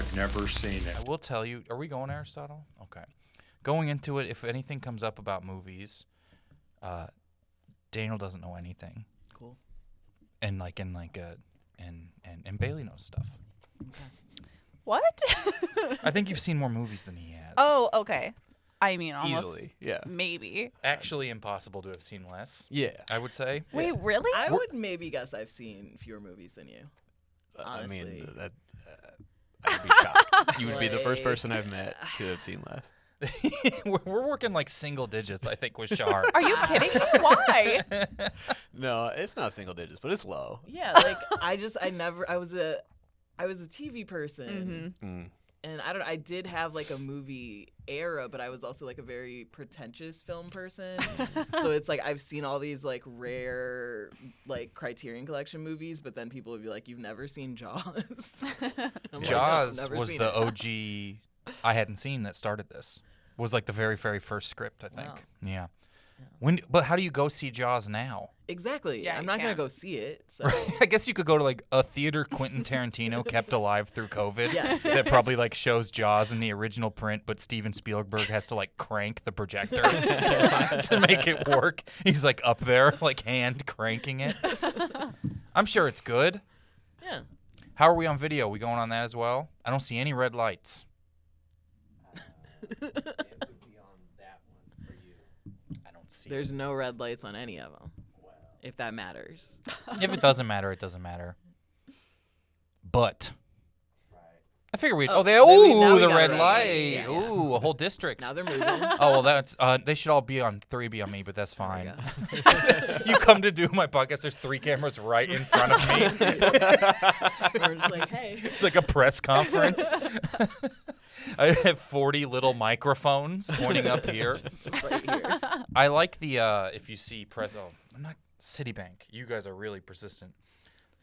I've never seen it. I will tell you. Are we going, Aristotle? Okay. Going into it, if anything comes up about movies, Daniel doesn't know anything. Cool. And Bailey knows stuff. Okay. What? I think you've seen more movies than he has. Oh, okay. I mean, almost. Easily, yeah. Maybe. Actually, impossible to have seen less. Yeah. I would say. Wait, really? I would maybe guess I've seen fewer movies than you. I mean, Honestly. that I'd be shocked. You would be the first person I've met to have seen less. We're working like single digits, I think, with Shar. Are you kidding me? Why? No, it's not single digits, but it's low. Yeah, like I was a TV person. Mm-hmm. And I did have like a movie era, but I was also like a very pretentious film person. So it's like I've seen all these like rare like Criterion Collection movies, but then people would be like, "You've never seen Jaws?" I'm Jaws like, no, was the OG I hadn't seen that started this. Was like the very, very first script, I think. Wow. Yeah. But how do you go see Jaws now? Exactly. Yeah, I'm you not gonna can't. go see it. So I guess you could go to like a theater Quentin Tarantino kept alive through COVID Yes, that probably like shows Jaws in the original print, but Steven Spielberg has to like crank the projector to make it work. He's like up there, like hand cranking it. I'm sure it's good. yeah. How are we on video? We going on that as well? I don't see any red lights. I don't see. There's no red lights on any of them. If that matters. If it doesn't matter, it doesn't matter. But I figure we. Oh, now we the got red it. light. Yeah. Ooh, a whole district. Now they're moving. Oh well, that's. They should all be on 3B on me, but that's fine. Oh You come to do my podcast. There's 3 cameras right in front of me. We're just like, hey. It's like a press conference. I have 40 little microphones pointing up here. It's right here. I like the if you see press. Oh, I'm not Citibank. You guys are really persistent.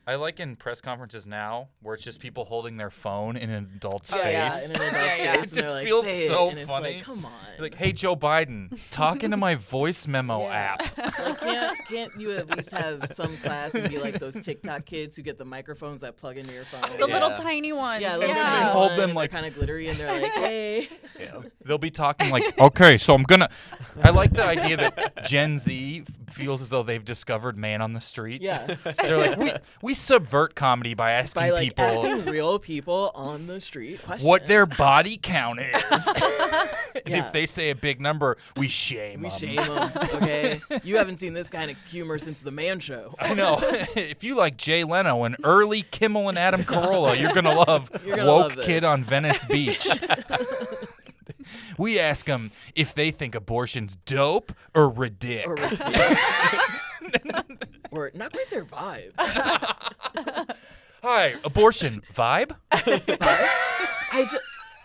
I like in press conferences now where it's just people holding their phone in an adult's face. in an adult's Yeah, yeah. face. It and just they're like, feels "Say it," so and it's funny. like, come on. Like, hey, Joe Biden, talk into my voice memo Yeah. app. Like, can't you at least have some class and be like those TikTok kids who get the microphones that plug into your phone? The little Yeah. tiny ones. Yeah, little They tiny hold one, them and like- they're kind of glittery, and they're like, hey. Yeah. They'll be talking like, okay, so I'm gonna. I like the idea that Gen Z feels as though they've discovered man on the street. Yeah. They're like, we subvert comedy by asking By like people asking real people on the street questions. what their body count is. And Yeah. if they say a big number, we shame We them. shame them, okay? You haven't seen this kind of humor since The Man Show. I know. If you like Jay Leno and early Kimmel and Adam Carolla, you're gonna love You're gonna Woke love Kid this. on Venice Beach. We ask them if they think abortion's dope or ridic. Or, or not quite their vibe. Hi, abortion vibe?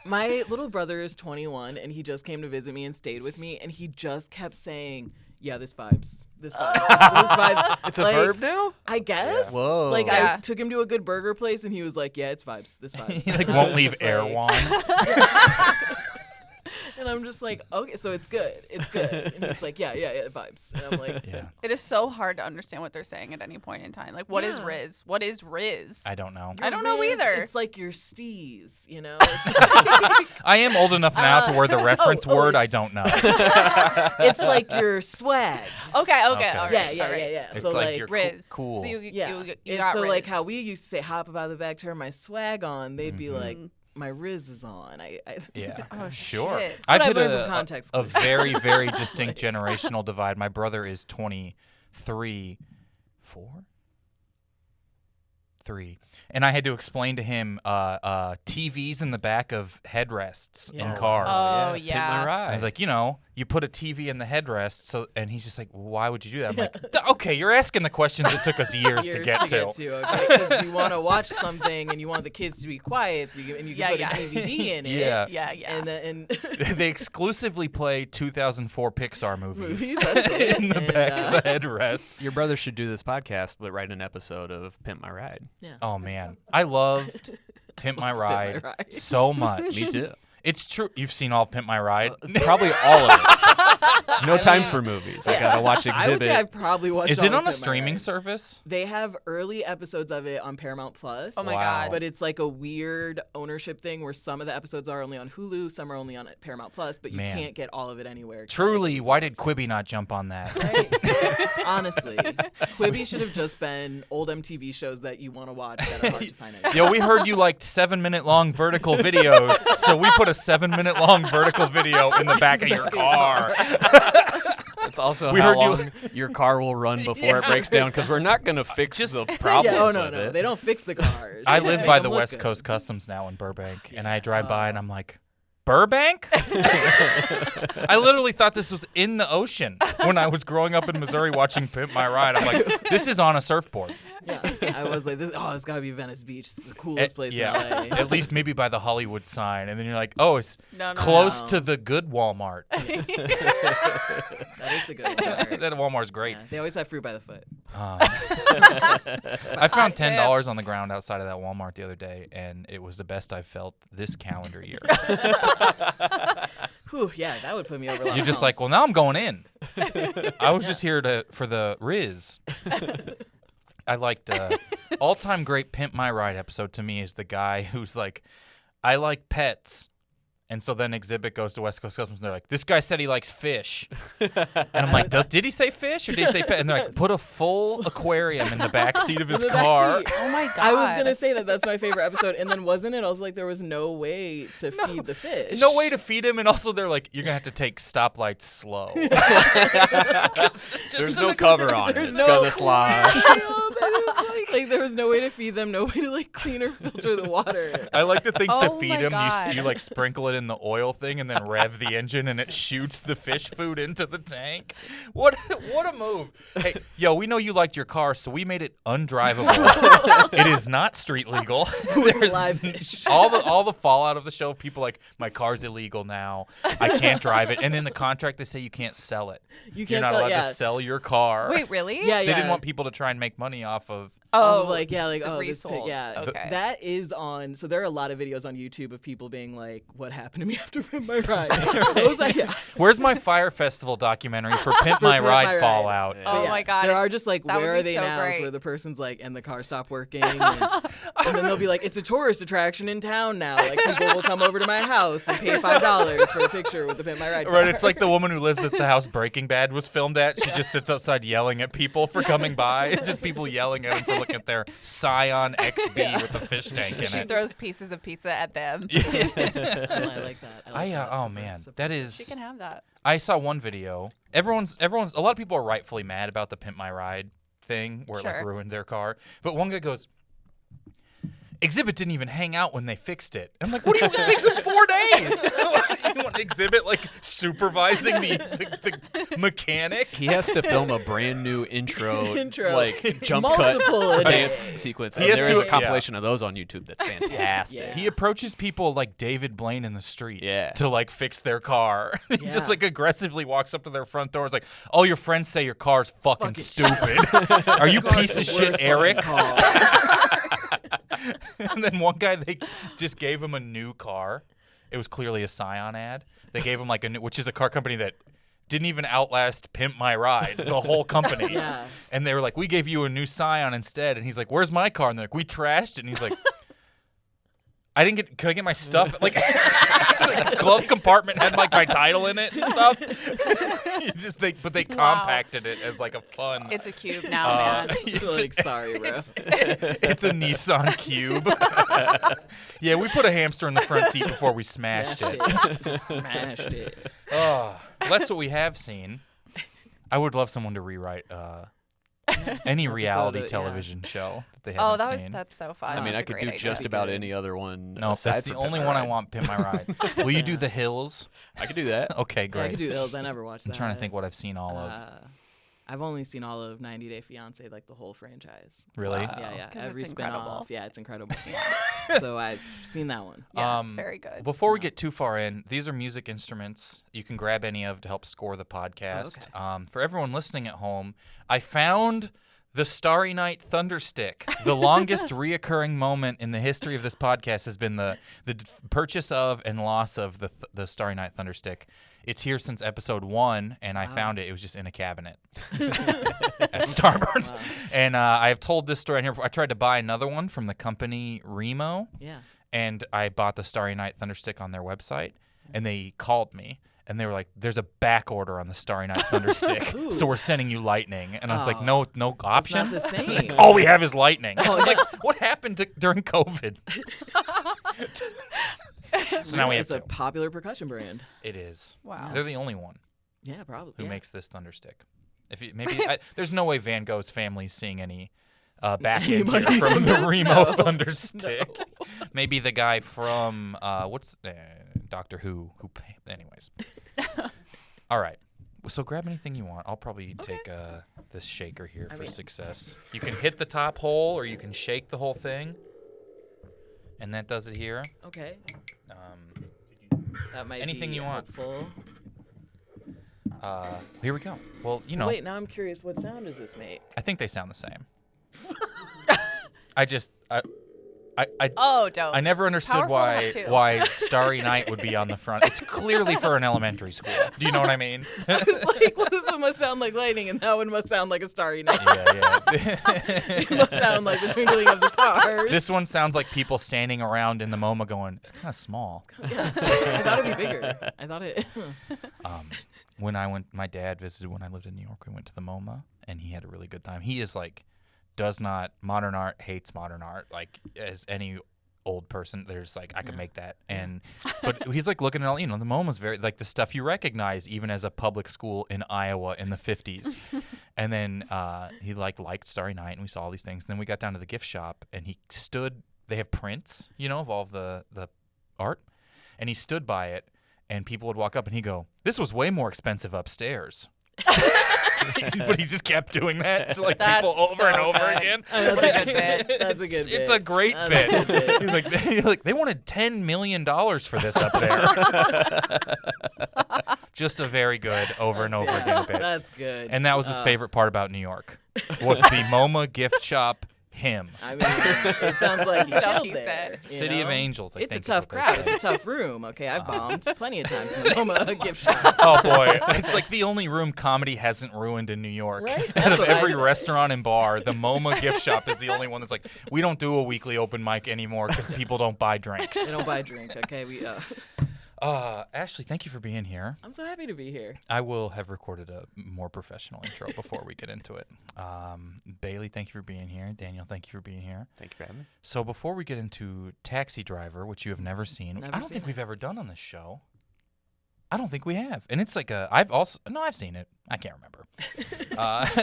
My little brother is 21, and he just came to visit me and stayed with me, and he just kept saying, "Yeah, this vibes. This vibes. This vibes." It's a Like, verb now? I guess. Whoa. Like Yeah. I took him to a good burger place, and he was like, "Yeah, it's vibes. This vibes." He like And I won't was leave just air like- one. And I'm just like, okay, so it's good. It's good. And he's like, yeah, vibes. And I'm like, Yeah, It is so hard to understand what they're saying at any point in time. Like, what is Yeah. Riz? What is Riz? I don't know. I don't know Riz, either. It's like your steez, you know? It's I am old enough now to where the reference word I it's- don't know. it's like your swag. Okay, Okay. all right. Yeah, all yeah, right. yeah, yeah. It's So like like, you're Riz. cool. So you yeah. you And got so Riz. like how we used to say hop about the back, turn my swag on, they'd be like, Mhm. my Riz is on. I Yeah, Oh, sure. shit. That's what I've hit I've learned from context a clues. very, very distinct generational divide. My brother is 23, 4? 3. And I had to explain to him TVs in the back of headrests in Yeah. cars. Oh, Hit yeah. my ride. I was like, you put a TV in the headrest, so, and he's just like, why would you do that? I'm like, okay, you're asking the questions it took us years to get to. okay? Because you want to watch something and you want the kids to be quiet, so you can Yeah, put yeah. a DVD in it. Yeah. Yeah. And They exclusively play 2004 Pixar movies, that's it. in the And, back of the headrest. Your brother should do this podcast, but write an episode of Pimp My Ride. yeah. Oh man, I loved Pimp My Ride, Ride. so much. Me too. It's true. You've seen all of Pimp My Ride. Probably all of it. No time for movies. I gotta watch I would say Exhibit. I've probably watched. Is all it of on a Pimp My streaming Ride. service? They have early episodes of it on Paramount Plus. Oh my Wow. god. But it's like a weird ownership thing where some of the episodes are only on Hulu, some are only on Paramount Plus, but you Man. can't get all of it anywhere. Truly, Like, why did Quibi not jump on that? Right? Honestly, Quibi should have just been old MTV shows that you want to watch that are hard to find anywhere. Yo, we heard you liked 7-minute long vertical videos, so we put a 7-minute long vertical video in the back of your car. It's also We how heard you- long your car will run before it breaks down because we're not gonna fix the Yeah, problems oh no, with no, it. they don't fix the cars. I They live just by make the them look West good. Coast Customs now in Burbank, and I drive by and I'm like, Burbank? I literally thought this was in the ocean when I was growing up in Missouri watching Pimp My Ride. I'm like, this is on a surfboard. Yeah, I was like, it's gotta be Venice Beach. It's the coolest place Yeah, in LA. at least maybe by the Hollywood sign. And then you're like, oh, it's No, no, close no. to the good Walmart. That is the good one. That Walmart's great. Yeah, they always have fruit by the foot. I found tip. $10 on the ground outside of that Walmart the other day, and it was the best I've felt this calendar year. Whew, yeah, that would put me over a lot You're of just like, well, humps. now I'm going in. I was just here for the Riz. I liked all-time great Pimp My Ride episode to me is the guy who's like, I like pets. And so then Exhibit goes to West Coast Customs, and they're like, this guy said he likes fish. And I'm like, did he say fish or did he say pet? And they're like, put a full aquarium in the back seat of his In the car. backseat. Oh my god. I was gonna say that's my favorite episode, and then wasn't it also like there was no way to feed the fish? No way to feed him, and also they're like, you're gonna have to take stoplights slow. There's no cover on it. There's It's no- gonna slide. Like there was no way to feed them, no way to like clean or filter the water. I like to think to Oh feed my him, God. you like sprinkle it in the oil thing and then rev the engine and it shoots the fish food into the tank. What a move! Hey, yo, we know you liked your car, so we made it undrivable. It is not street legal. There's Live fish. all the fallout of the show. People like my car's illegal now. I can't drive it, and in the contract they say you can't sell it. You You're can't not sell, allowed yeah. to sell your car. Wait, really? Yeah, They yeah. didn't want people to try and make money off of. Oh, Like the this pig, resold. yeah. Okay. That is on. So there are a lot of videos on YouTube of people being like, "What happened to me after Pimp My Ride?" Those, yeah. Where's my Fire Festival documentary for Pimp My Pimp Ride My Ride. Fallout? Yeah. But Oh yeah, my God, There are just like, that would where be are they so now? great. Where the person's like, and the car stopped working, and then they'll be like, it's a tourist attraction in town now. Like people will come over to my house and pay $5 for a picture with the Pimp My Ride. Right, car. it's like the woman who lives at the house Breaking Bad was filmed at. She just sits outside yelling at people for coming by. It's just people yelling at them for looking at their Scion XB with the fish tank in She it. throws pieces of pizza at them. I like that. I like that. Oh Super- man, super- that She is. can have that. I saw one video. Everyone's. A lot of people are rightfully mad about the Pimp My Ride thing, where it like Sure. ruined their car. But one guy goes, Exhibit didn't even hang out when they fixed it. I'm like, what do you? It takes them 4 days. You want Exhibit like supervising the mechanic? He has to film a brand new intro, Intro. like jump Multiple cut edits. dance sequence. He And has there is to- a compilation of those on YouTube that's fantastic. Yeah. He approaches people like David Blaine in the street Yeah. to like fix their car. He Yeah. just like aggressively walks up to their front door. It's like, oh, your friends say your car's fucking stupid. Are you piece of shit, Eric? And then one guy, they just gave him a new car. It was clearly a Scion ad. They gave him like a new, which is a car company that didn't even outlast Pimp My Ride, the whole company. Yeah. And they were like, we gave you a new Scion instead. And he's like, where's my car? And they're like, we trashed it. And he's like, could I get my stuff? Like, like the glove compartment had like my title in it and stuff. But they Wow. compacted it as like a fun. It's a cube now, man. it's, Like, sorry, bro. it's a Nissan Cube. Yeah, we put a hamster in the front seat before we smashed it. Just smashed it. Oh, that's what we have seen. I would love someone to rewrite any reality yeah. television show that they Oh, haven't seen. that's so fun. I mean, That's I a could great do idea. just about any other one. No, aside that's the from Pimp only My one I Ride. want. Pimp My Ride. Will you do The Hills? I could do that. Okay, Yeah, I great. could do the Hills. I never watched that. I'm trying to think what I've seen all of. I've only seen all of 90 Day Fiance, like the whole franchise. Really? Wow. Yeah, yeah. 'Cause Every it's spin-off. incredible. Yeah, it's incredible. So I've seen that one. Yeah, it's Um, very good. Before we get too far in, these are music instruments. You can grab any of to help score the podcast. For everyone listening at home, I found The Starry Night Thunderstick. The longest reoccurring moment in the history of this podcast has been the purchase of and loss of the Starry Night Thunderstick. It's here since episode 1, and I found it. It was just in a cabinet at Starburns. Wow. And I have told this story in here. I tried to buy another one from the company Remo. Yeah. And I bought the Starry Night Thunderstick on their website, and they called me. And they were like, "There's a back order on the Starry Night Thunderstick, so we're sending you lightning." And I was like, "No options. It's not the same. Like, all we have is lightning." Like, what happened during COVID? So now we have It's a popular percussion brand. It is. Wow. They're the only one Yeah, probably. who makes this Thunderstick. There's no way Van Gogh's family's seeing any back end here from the Remo Thunderstick. No. Maybe the guy from Doctor Who. Anyways. All right. So grab anything you want. I'll probably take this shaker here for success. You can hit the top hole, or you can shake the whole thing. And that does it here. Okay. That might anything be you want. Helpful. Here we go. Well, Wait, now I'm curious. What sound does this make? I think they sound the same. Oh, dope. I never understood Powerful enough, too. why Starry Night would be on the front. It's clearly for an elementary school. Do you know what I mean? It's like, well, this one must sound like lightning, and that one must sound like a starry night. Yeah. It must sound like the twinkling of the stars. This one sounds like people standing around in the MoMA going, "It's kind of small." Yeah. I thought it'd be bigger. I thought it. My dad visited when I lived in New York. We went to the MoMA, and he had a really good time. He is like, modern art, hates modern art. Like, as any old person, there's like, I could make that. But he's like looking at all, the MoMA's very, like, the stuff you recognize even as a public school in Iowa in the 50s. And then he liked Starry Night, and we saw all these things. And then we got down to the gift shop, and he stood, they have prints, of all of the art. And he stood by it, and people would walk up, and he'd go, "This was way more expensive upstairs." But he just kept doing that to people over and over again. That's a good bit. That's a good bit. It's a great bit. He's like, they wanted $10 million for this up there. Just a very good over and over again bit. That's good. And that was his favorite part about New York, was the MoMA gift shop him. I mean, it sounds like Stuff he you said. City of Angels, I It's think. a tough crowd. It's a tough room. Okay, I've bombed plenty of times in the MoMA gift shop. Oh, boy. It's like the only room comedy hasn't ruined in New York. Right? Out of That's what I every say. restaurant and bar, the MoMA gift shop is the only one that's like, we don't do a weekly open mic anymore because people don't buy drinks. They don't buy a drink. Okay, Ashley, thank you for being here. I'm so happy to be here. I will have recorded a more professional intro before we get into it. Bailey, thank you for being here. Daniel, thank you for being here. Thank you for having me. So before we get into Taxi Driver, which you have never seen, I don't think we've ever done on this show. I don't think we have. And it's like I've seen it. I can't remember.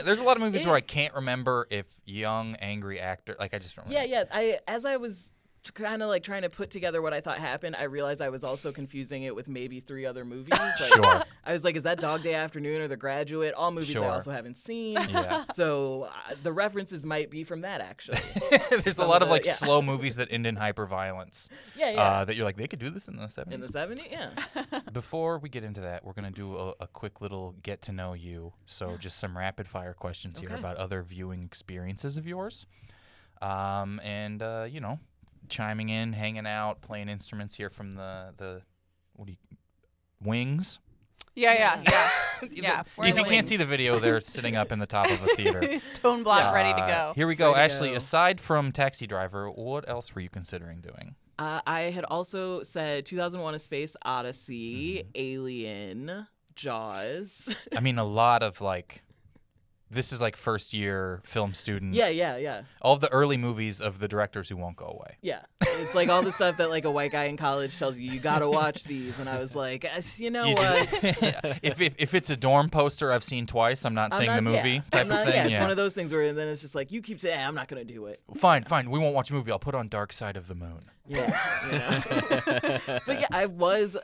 There's a lot of movies where I can't remember if young, angry actor, I just don't remember. Yeah. As I was kind of like trying to put together what I thought happened, I realized I was also confusing it with maybe 3 other movies. Sure. I was like, is that Dog Day Afternoon or The Graduate? All movies I also haven't seen. Yeah. So the references might be from that, actually. There's a lot of slow movies that end in hyperviolence. Yeah. That you're like, they could do this in the 70s. In the 70s? Yeah. Before we get into that, we're going to do a quick little get to know you. So just some rapid fire questions here about other viewing experiences of yours. Chiming in, hanging out, playing instruments here from the wings. Yeah. If you can't see the video, they're sitting up in the top of a theater. Tone block ready to go. Here we go. Ready to Ashley, go. Aside from Taxi Driver, what else were you considering doing? I had also said 2001: A Space Odyssey, Alien, Jaws. I mean, a lot of this is first year film student. Yeah. All of the early movies of the directors who won't go away. Yeah. It's like all the stuff that a white guy in college tells you gotta watch these. And I was like, you know what? If it's a dorm poster I've seen twice, I'm not seeing the movie type of thing. Yeah, it's one of those things where then it's just like, you keep saying, I'm not going to do it. Fine. We won't watch a movie. I'll put on Dark Side of the Moon. Yeah. But yeah,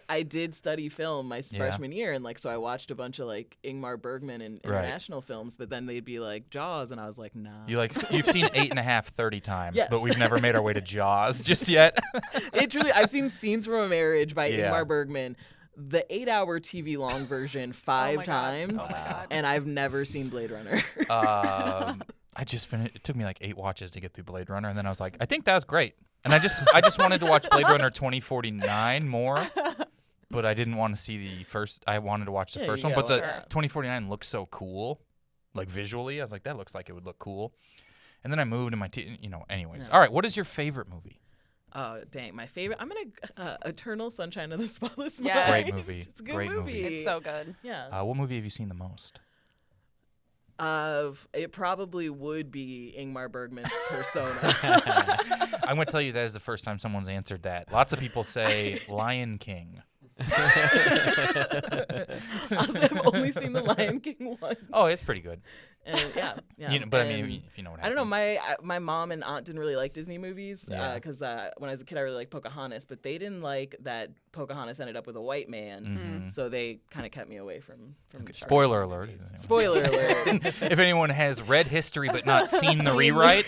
I did study film my freshman year. And so I watched a bunch of Ingmar Bergman and international films, but then they'd be like Jaws. And I was like, nah. You've seen 8.5 30 times, Yes. but we've never made our way to Jaws just yet. I've seen Scenes from a Marriage by Yeah. Ingmar Bergman, the 8-hour TV long version 5 times. Oh my God. And I've never seen Blade Runner. I just finished. It took me like 8 watches to get through Blade Runner, and then I was like, I think that was great. And I just wanted to watch Blade Runner 2049 more, but I didn't want to see the first. I wanted to watch the first one, but the 2049 looks so cool, like visually. I was like, that looks like it would look cool. And then I moved, and anyways. All right, what is your favorite movie? Oh, dang. My favorite. I'm going to Eternal Sunshine of the Spotless Mind. Yes. Great movie. It's a good Great movie. movie. It's so good. Yeah. What movie have you seen the most? It probably would be Ingmar Bergman's Persona. I'm going to tell you that is the first time someone's answered that. Lots of people say Lion King. Honestly, I've only seen The Lion King once. Oh, it's pretty good. And yeah. But I mean, if you know what I don't happens. know. My mom and aunt didn't really like Disney movies Yeah. because when I was a kid, I really liked Pocahontas, but they didn't like that Pocahontas ended up with a white man, so they kind of kept me away from. Spoiler alert. Spoiler alert. If anyone has read history but not seen the rewrite,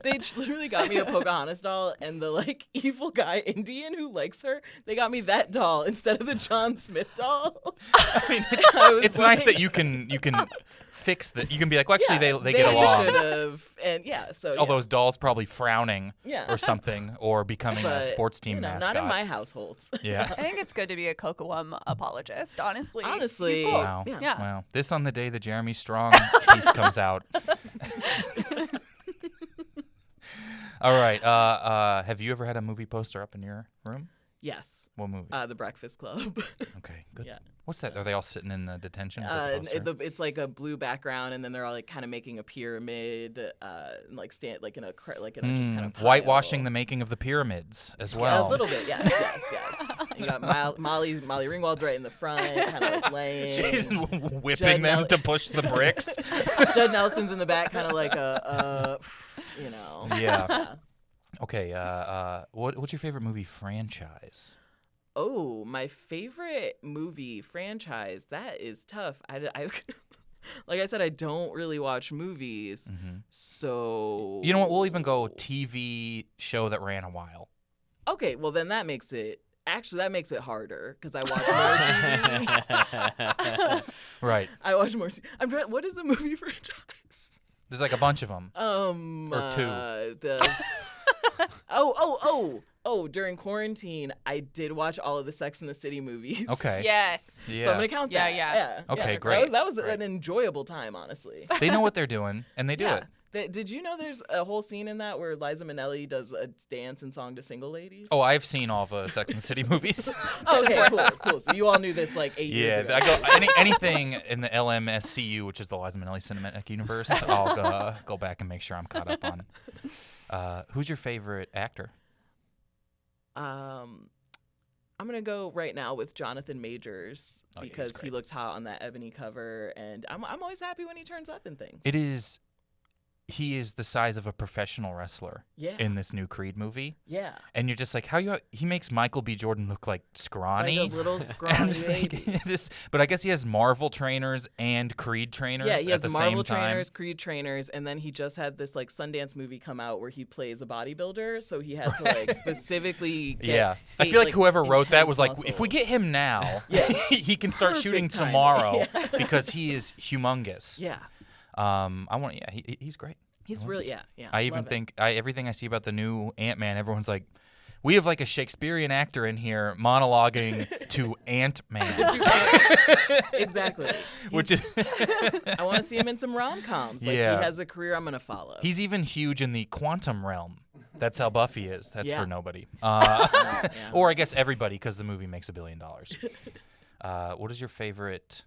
They literally got me a Pocahontas doll, and the evil guy Indian who likes her, they got me that doll instead of the John Smith doll. I mean, it's nice that you can fix that. You can be like, well, actually, they get along. Should have, and All those dolls probably frowning Yeah. or something, or becoming a But, sports team mascot. not in my household. Yeah. I think it's good to be a Cocoam apologist, honestly. Honestly, He's cool. Wow. Yeah. Wow. This on the day the Jeremy Strong piece comes out. All right. Have you ever had a movie poster up in your room? Yes. What movie? The Breakfast Club. Okay, good. Yeah. What's that? Are they all sitting in the detention? Is that the poster? It's like a blue background, and then they're all kind of making a pyramid, and stand in a just kind of Whitewashing the making of the pyramids as well. Yeah, a little bit, yes. You got Molly Ringwald's right in the front, kind of laying. She's whipping Judd them Nel- to push the bricks. Judd Nelson's in the back, kind of like Yeah. Okay. What's your favorite movie franchise? Oh, my favorite movie franchise. That is tough. I like I said, I don't really watch movies, so You know what? We'll even go TV show that ran a while. Okay, well then that makes it harder because I watch more TV. Right. I watch more. I'm trying. What is a movie franchise? There's like a bunch of them. Or two. During quarantine, I did watch all of the Sex and the City movies. Okay. Yes. Yeah. So I'm gonna count that. Yeah. Okay, Yeah. great. That was Great. an enjoyable time, honestly. They know what they're doing, and they do it. Did you know there's a whole scene in that where Liza Minnelli does a dance and song to single ladies? Oh, I've seen all the Sex and the City movies. Okay, cool. So you all knew this 8 years ago. I go anything in the LMSCU, which is the Liza Minnelli Cinematic Universe. I'll go back and make sure I'm caught up on. Who's your favorite actor? I'm gonna go right now with Jonathan Majors because he looked hot on that Ebony cover, and I'm always happy when he turns up in things. He is the size of a professional wrestler in this new Creed movie. Yeah. And you're just like, he makes Michael B. Jordan look like scrawny. Like a little scrawny baby. But I guess he has Marvel trainers and Creed trainers Yeah, he at has the Marvel same time. trainers, Creed trainers, and then he just had this Sundance movie come out where he plays a bodybuilder, so he had to specifically get I feel like whoever wrote that was like, muscles. if we get him now, he can start shooting Perfect timing. tomorrow because he is humongous. Yeah. He's great. He's really, I even think everything I see about the new Ant-Man, everyone's like, we have a Shakespearean actor in here monologuing to Ant-Man. Exactly. Which is I want to see him in some rom-coms. He has a career I'm going to follow. He's even huge in the quantum realm. That's how Buffy is. That's for nobody. Or I guess everybody because the movie makes $1 billion. What is your favorite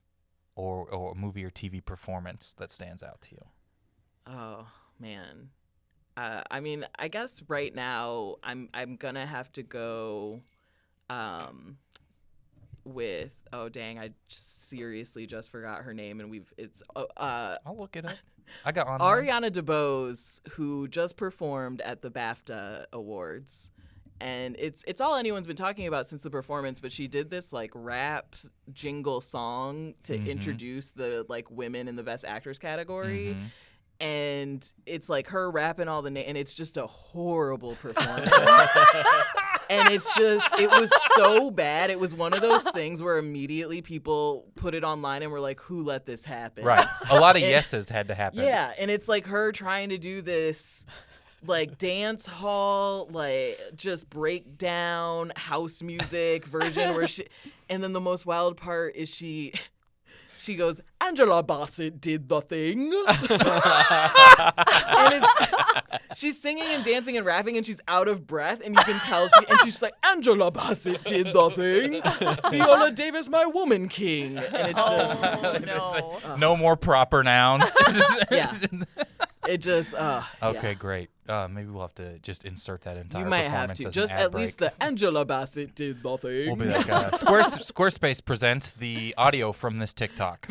or movie or TV performance that stands out to you? Oh, man. I guess right now I'm gonna have to go with I seriously just forgot her name, and I'll look it up. I got on Ariana DeBose, who just performed at the BAFTA Awards. And it's all anyone's been talking about since the performance, but she did this rap jingle song to introduce the women in the Best Actress category. and it's like her rapping all the and it's just a horrible performance. And it was so bad. It was one of those things where immediately people put it online and were like, who let this happen? Right. A lot of yeses had to happen. Yeah, and it's like her trying to do this like dance hall, like just breakdown house music version where and then the most wild part is she goes, Angela Bassett did the thing. And she's singing and dancing and rapping and she's out of breath and you can tell she's just like, Angela Bassett did the thing. Viola Davis, my woman king. And it's just no. No more proper nouns. yeah. It just Okay, yeah. great. Maybe we'll have to just insert that entire You might performance have to. as Just an ad at least break. the Angela Bassett did the thing. We'll be like, Squarespace presents the audio from this TikTok.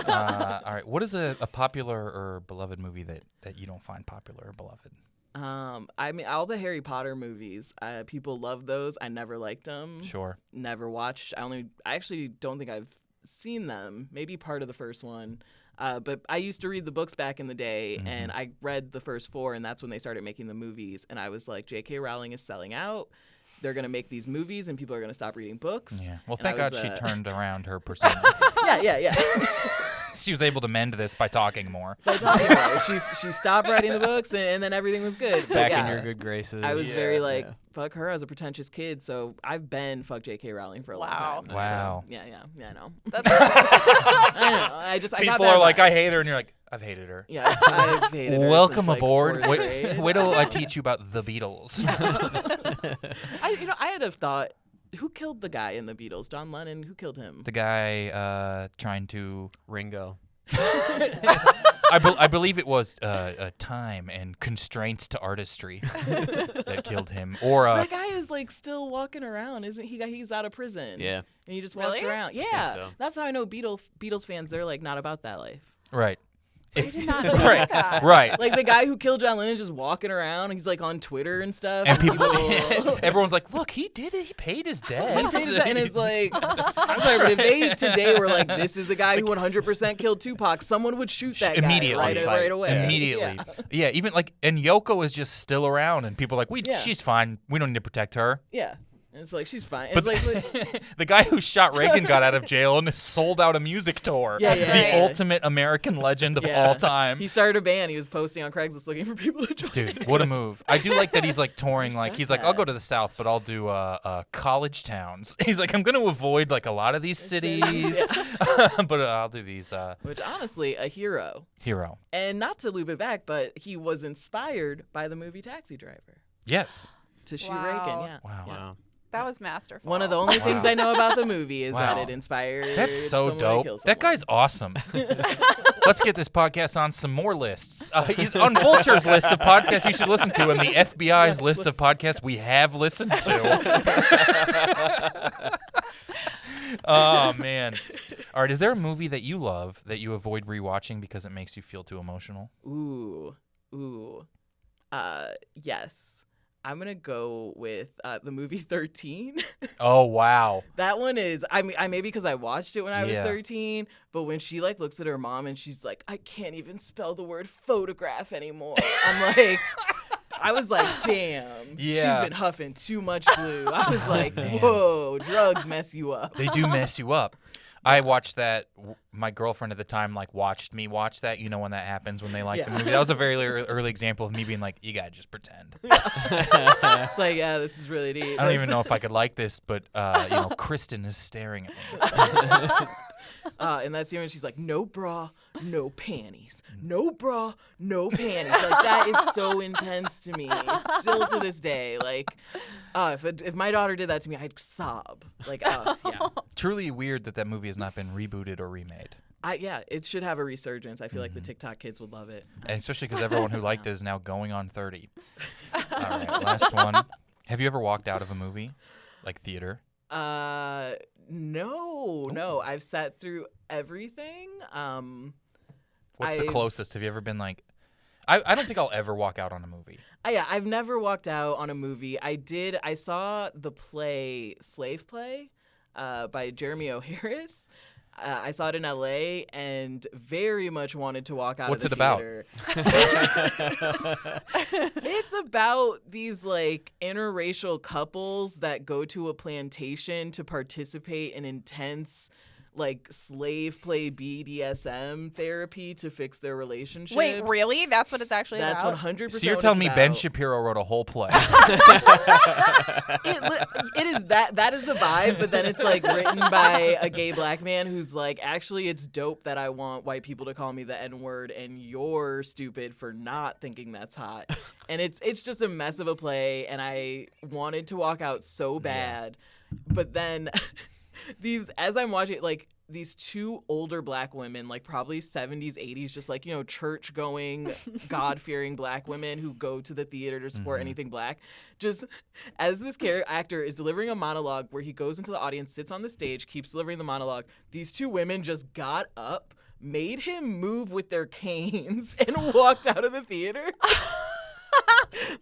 All right. What is a popular or beloved movie that you don't find popular or beloved? I mean, all the Harry Potter movies, people love those. I never liked them. Sure. Never watched. I actually don't think I've seen them. Maybe part of the first one. But I used to read the books back in the day, and I read the first 4, and that's when they started making the movies. And I was like, J.K. Rowling is selling out. They're going to make these movies, and people are going to stop reading books. Yeah. Well, And thank I God was, she turned around her persona. Yeah. She was able to mend this by talking more. By talking about it. She stopped writing the books, and then everything was good. But Back yeah, in your good graces. I was very like, Yeah. fuck her as a pretentious kid. So I've been fuck J.K. Rowling for a long Wow. time. Wow. Yeah, I know. That's I know. I got People bad are like, vibes. I hate her, and you're like, I've hated her. Yeah, I've hated her Welcome since, like, aboard. 4th Wait, grade. wait till I teach you about the Beatles. I had have thought, who killed the guy in the Beatles? John Lennon. Who killed him? The guy trying to. Ringo. I believe it was time and constraints to artistry that killed him. Or That guy is like still walking around, isn't he? He's out of prison. Yeah. And he just walks Really? around. Yeah. so. That's how I know Beatles fans. They're like not about that life. right. I did not know Right. that. Right. Like the guy who killed John Lennon is just walking around. He's like on Twitter and stuff. And people, everyone's like, look, he did it. He paid his debts. And it's like, I'm sorry, but if they today were like, this is the guy who 100% killed Tupac, someone would shoot that guy Immediately. right away. Immediately. Yeah. Yeah, even like, and Yoko is just still around, and people are like, Yeah. she's fine. We don't need to protect her. Yeah. And it's like, she's fine. But It's like, the guy who shot Reagan got out of jail and sold out a music tour. Yeah, the yeah, yeah. ultimate American legend of yeah. all time. He started a band. He was posting on Craigslist looking for people to join. Dude, what a move. I do like that he's like touring, like he's like, that. I'll go to the South, but I'll do college towns. He's like, I'm going to avoid like a lot of these cities, but I'll do these. Which honestly, a hero. Hero. And not to loop it back, but he was inspired by the movie Taxi Driver Yes. to shoot Wow. Reagan. Yeah. Wow. Wow. That was masterful. One of the only things I know about the movie is that Wow. it inspired. That's so someone to kill dope. That someone. guy's awesome. Let's get this podcast on some more lists. He's on Vulture's list of podcasts you should listen to and the FBI's list of podcasts we have listened to. Oh, man. All right, is there a movie that you love that you avoid rewatching because it makes you feel too emotional? Ooh. Yes. I'm gonna go with the movie 13. Oh, wow. That one is, I mean, maybe because I watched it when I was Yeah. 13, but when she like looks at her mom and she's like, I can't even spell the word photograph anymore. I'm like, I was like, damn, Yeah. she's been huffing too much glue. I was like, man. whoa, drugs mess you up. They do mess you up. I watched that. My girlfriend at the time watched me watch that. You know when that happens when they like the Yeah. movie. That was a very early example of me being like, you gotta just pretend. It's like, yeah, this is really deep. I don't even know if I could like this, but Kristen is staring at me. And that's the when she's like, no bra, no panties. No bra, no panties. Like, that is so intense to me. Still to this day. Like, if my daughter did that to me, I'd sob. Like, yeah. Truly weird that movie has not been rebooted or remade, Yeah, it should have a resurgence. I feel like the TikTok kids would love it. and especially because everyone who liked it is now going on 30. All right, last one. Have you ever walked out of a movie, like theater? No. I've sat through everything. What's the I've- closest? Have you ever been like? I don't think I'll ever walk out on a movie. Yeah, I've never walked out on a movie. I saw the play Slave Play by Jeremy O. Harris. I saw it in LA and very much wanted to walk out What's of the it about? theater. It's about these like interracial couples that go to a plantation to participate in intense like slave play BDSM therapy to fix their relationships. Wait, really? That's what it's actually That's about? 100%. So you're telling me Ben Shapiro wrote a whole play? It is that is the vibe, but then it's like written by a gay black man who's like, actually, it's dope that I want white people to call me the N-word, and you're stupid for not thinking that's hot. And it's just a mess of a play, and I wanted to walk out so bad, but then as I'm watching it, like these two older black women, like probably 70s, 80s, just like, church going, God fearing black women who go to the theater to support anything black. Just as this actor is delivering a monologue where he goes into the audience, sits on the stage, keeps delivering the monologue, these two women just got up, made him move with their canes, and walked out of the theater.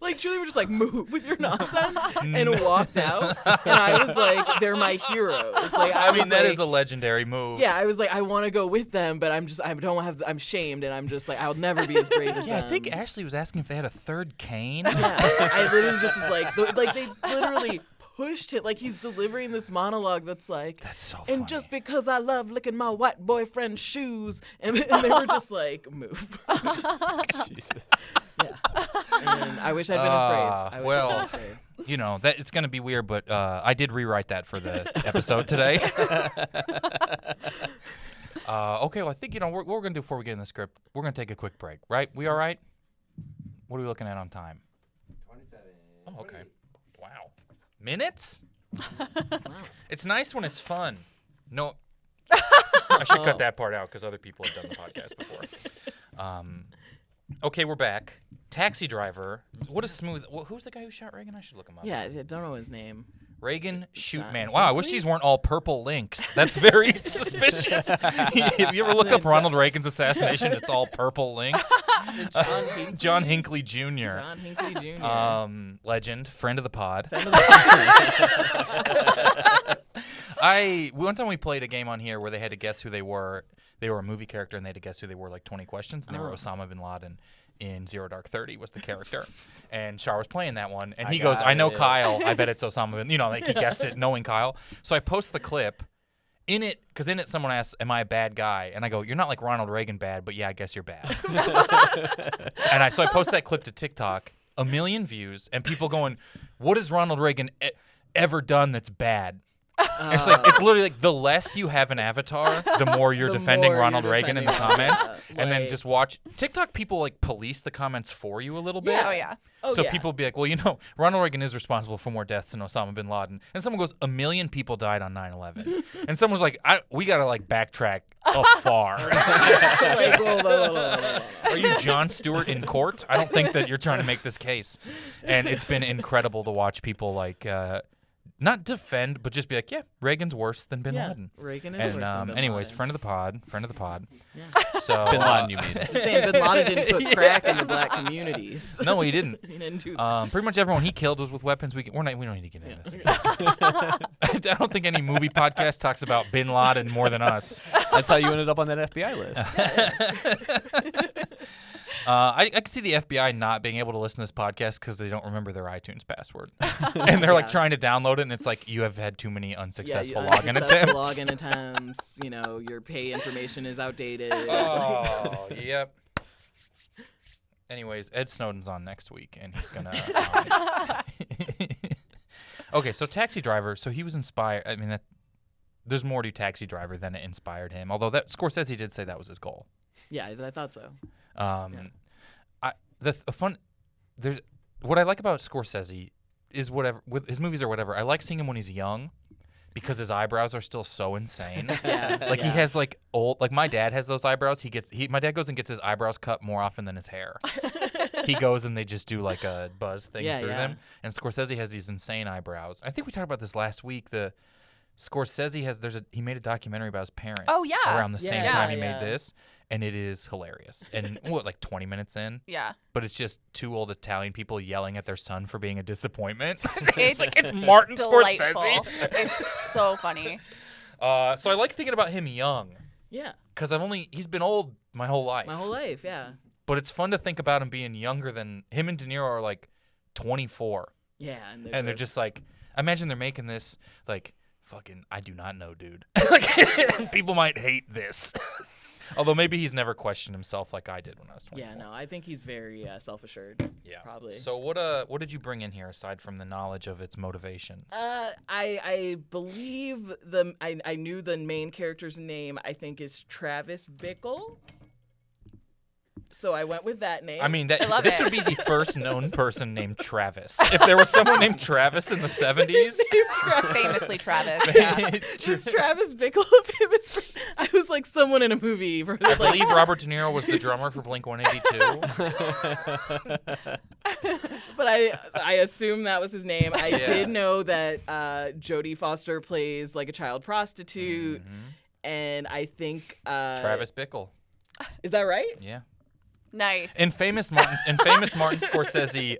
Like, truly were just like, move with your nonsense, and walked out. And I was like, they're my heroes. Like, I mean, that is a legendary move. Yeah, I was like, I want to go with them, but I'm shamed, and I'm just like, I'll never be as brave as them. I think Ashley was asking if they had a third cane. Yeah, I literally just was like they literally pushed him. Like, he's delivering this monologue that's like, That's so funny. and just because I love licking my white boyfriend's shoes, and they were just like, move. Jesus. Yeah. And I wish I'd been as brave. I wish I'd been as brave. That it's gonna be weird, but I did rewrite that for the episode today. Okay, well, I think what we're gonna do before we get in the script, we're gonna take a quick break, right? We all right? What are we looking at on time? 27. Oh, okay. Wow. Minutes? It's nice when it's fun. No, I should cut that part out because other people have done the podcast before. Okay, we're back. Taxi Driver. What a smooth. Who's the guy who shot Reagan? I should look him up. Yeah, I don't know his name. Reagan Shoot John Man. Wow, I wish Hinckley? these weren't all purple links. That's very suspicious. If you ever look up Ronald Reagan's assassination, it's all purple links. John Hinckley? John Hinckley Jr. John Hinckley Jr. Legend, friend of the pod. Friend of the One time we played a game on here where they had to guess who they were. They were a movie character, and they had to guess who they were, like 20 questions, and they were Osama bin Laden in Zero Dark 30 was the character. And Shar was playing that one, and he goes, I know Kyle. I bet it's Osama bin, like he guessed it knowing Kyle. So I post the clip. In it someone asks, am I a bad guy? And I go, you're not like Ronald Reagan bad, but yeah, I guess you're bad. So I post that clip to TikTok, 1 million views, and people going, what has Ronald Reagan ever done that's bad? It's literally like the less you have an avatar, the more you're defending Ronald Reagan in the comments. And then just watch TikTok. People like police the comments for you a little bit. Oh, yeah. Oh, yeah. People be like, well, Ronald Reagan is responsible for more deaths than Osama bin Laden. And someone goes, 1 million people died on 9/11. And someone's like, we got to like backtrack far. Like, whoa. Are you Jon Stewart in court? I don't think that you're trying to make this case. And it's been incredible to watch people like, not defend, but just be like, yeah, Reagan's worse than bin Laden. Reagan is And worse than bin anyways, Laden. friend of the pod. Yeah. So Bin Laden, you mean? You're saying bin Laden didn't put crack in the black communities. No, he didn't. He didn't do that. Pretty much everyone he killed was with weapons. We don't need to get into this. I don't think any movie podcast talks about bin Laden more than us. That's how you ended up on that FBI list. I could see the FBI not being able to listen to this podcast because they don't remember their iTunes password. And they're like trying to download it, and it's like, you have had too many unsuccessful login attempts. Login attempts. Your pay information is outdated. Oh, yep. Anyways, Ed Snowden's on next week, and he's going to... Okay, so Taxi Driver. So he was inspired. I mean, there's more to Taxi Driver than it inspired him, although Scorsese did say that was his goal. Yeah, I thought so. What I like about Scorsese is whatever with his movies or whatever. I like seeing him when he's young because his eyebrows are still so insane. He has like old, like my dad has those eyebrows. My dad goes and gets his eyebrows cut more often than his hair. He goes and they just do like a buzz thing through them. And Scorsese has these insane eyebrows. I think we talked about this last week. Scorsese he made a documentary about his parents. Oh, yeah. Around the same Yeah, time he yeah. made this. And it is hilarious. And like 20 minutes in? Yeah. But it's just two old Italian people yelling at their son for being a disappointment. It's it's Martin delightful. Scorsese. It's so funny. So I like thinking about him young, Yeah, because he's been old my whole life. my whole life. Yeah, But it's fun to think about him being younger than him and De Niro are like 24. yeah, And they're just like, imagine they're making this like fucking, I do not know, dude. Like, people might hate this. Although maybe he's never questioned himself like I did when I was 24. Yeah, no, I think he's very self-assured. Yeah. Probably. So what did you bring in here aside from the knowledge of its motivations? I believe I knew the main character's name. I think is Travis Bickle. So I went with that name. I mean, love this it. would be the first known person named Travis. If there was someone named Travis in the 70s, Famously Travis. Yeah. Is Travis Bickle a famous person? I was like someone in a movie. Where I like, believe Robert De Niro was the drummer for Blink-182. but I assume that was his name. I Yeah. did know that Jodie Foster plays like a child prostitute, and I think Travis Bickle. Is that right? Yeah. Nice. In famous Martin Scorsese,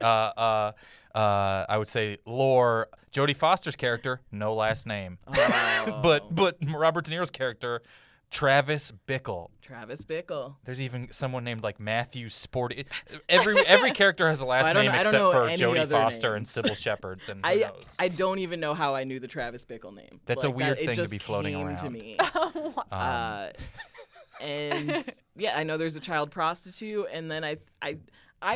I would say lore, Jodie Foster's character, no last name. Oh. But Robert De Niro's character, Travis Bickle. Travis Bickle. There's even someone named like Matthew Sporty. Every character has a last I don't name know except know for any Jodie other Foster and names. Sybil Shepherd's, and who I knows? don't even know how I knew the Travis Bickle name. That's a Like, weird it thing to just be floating came around. to me. Um, And yeah, I know there's a child prostitute, and then I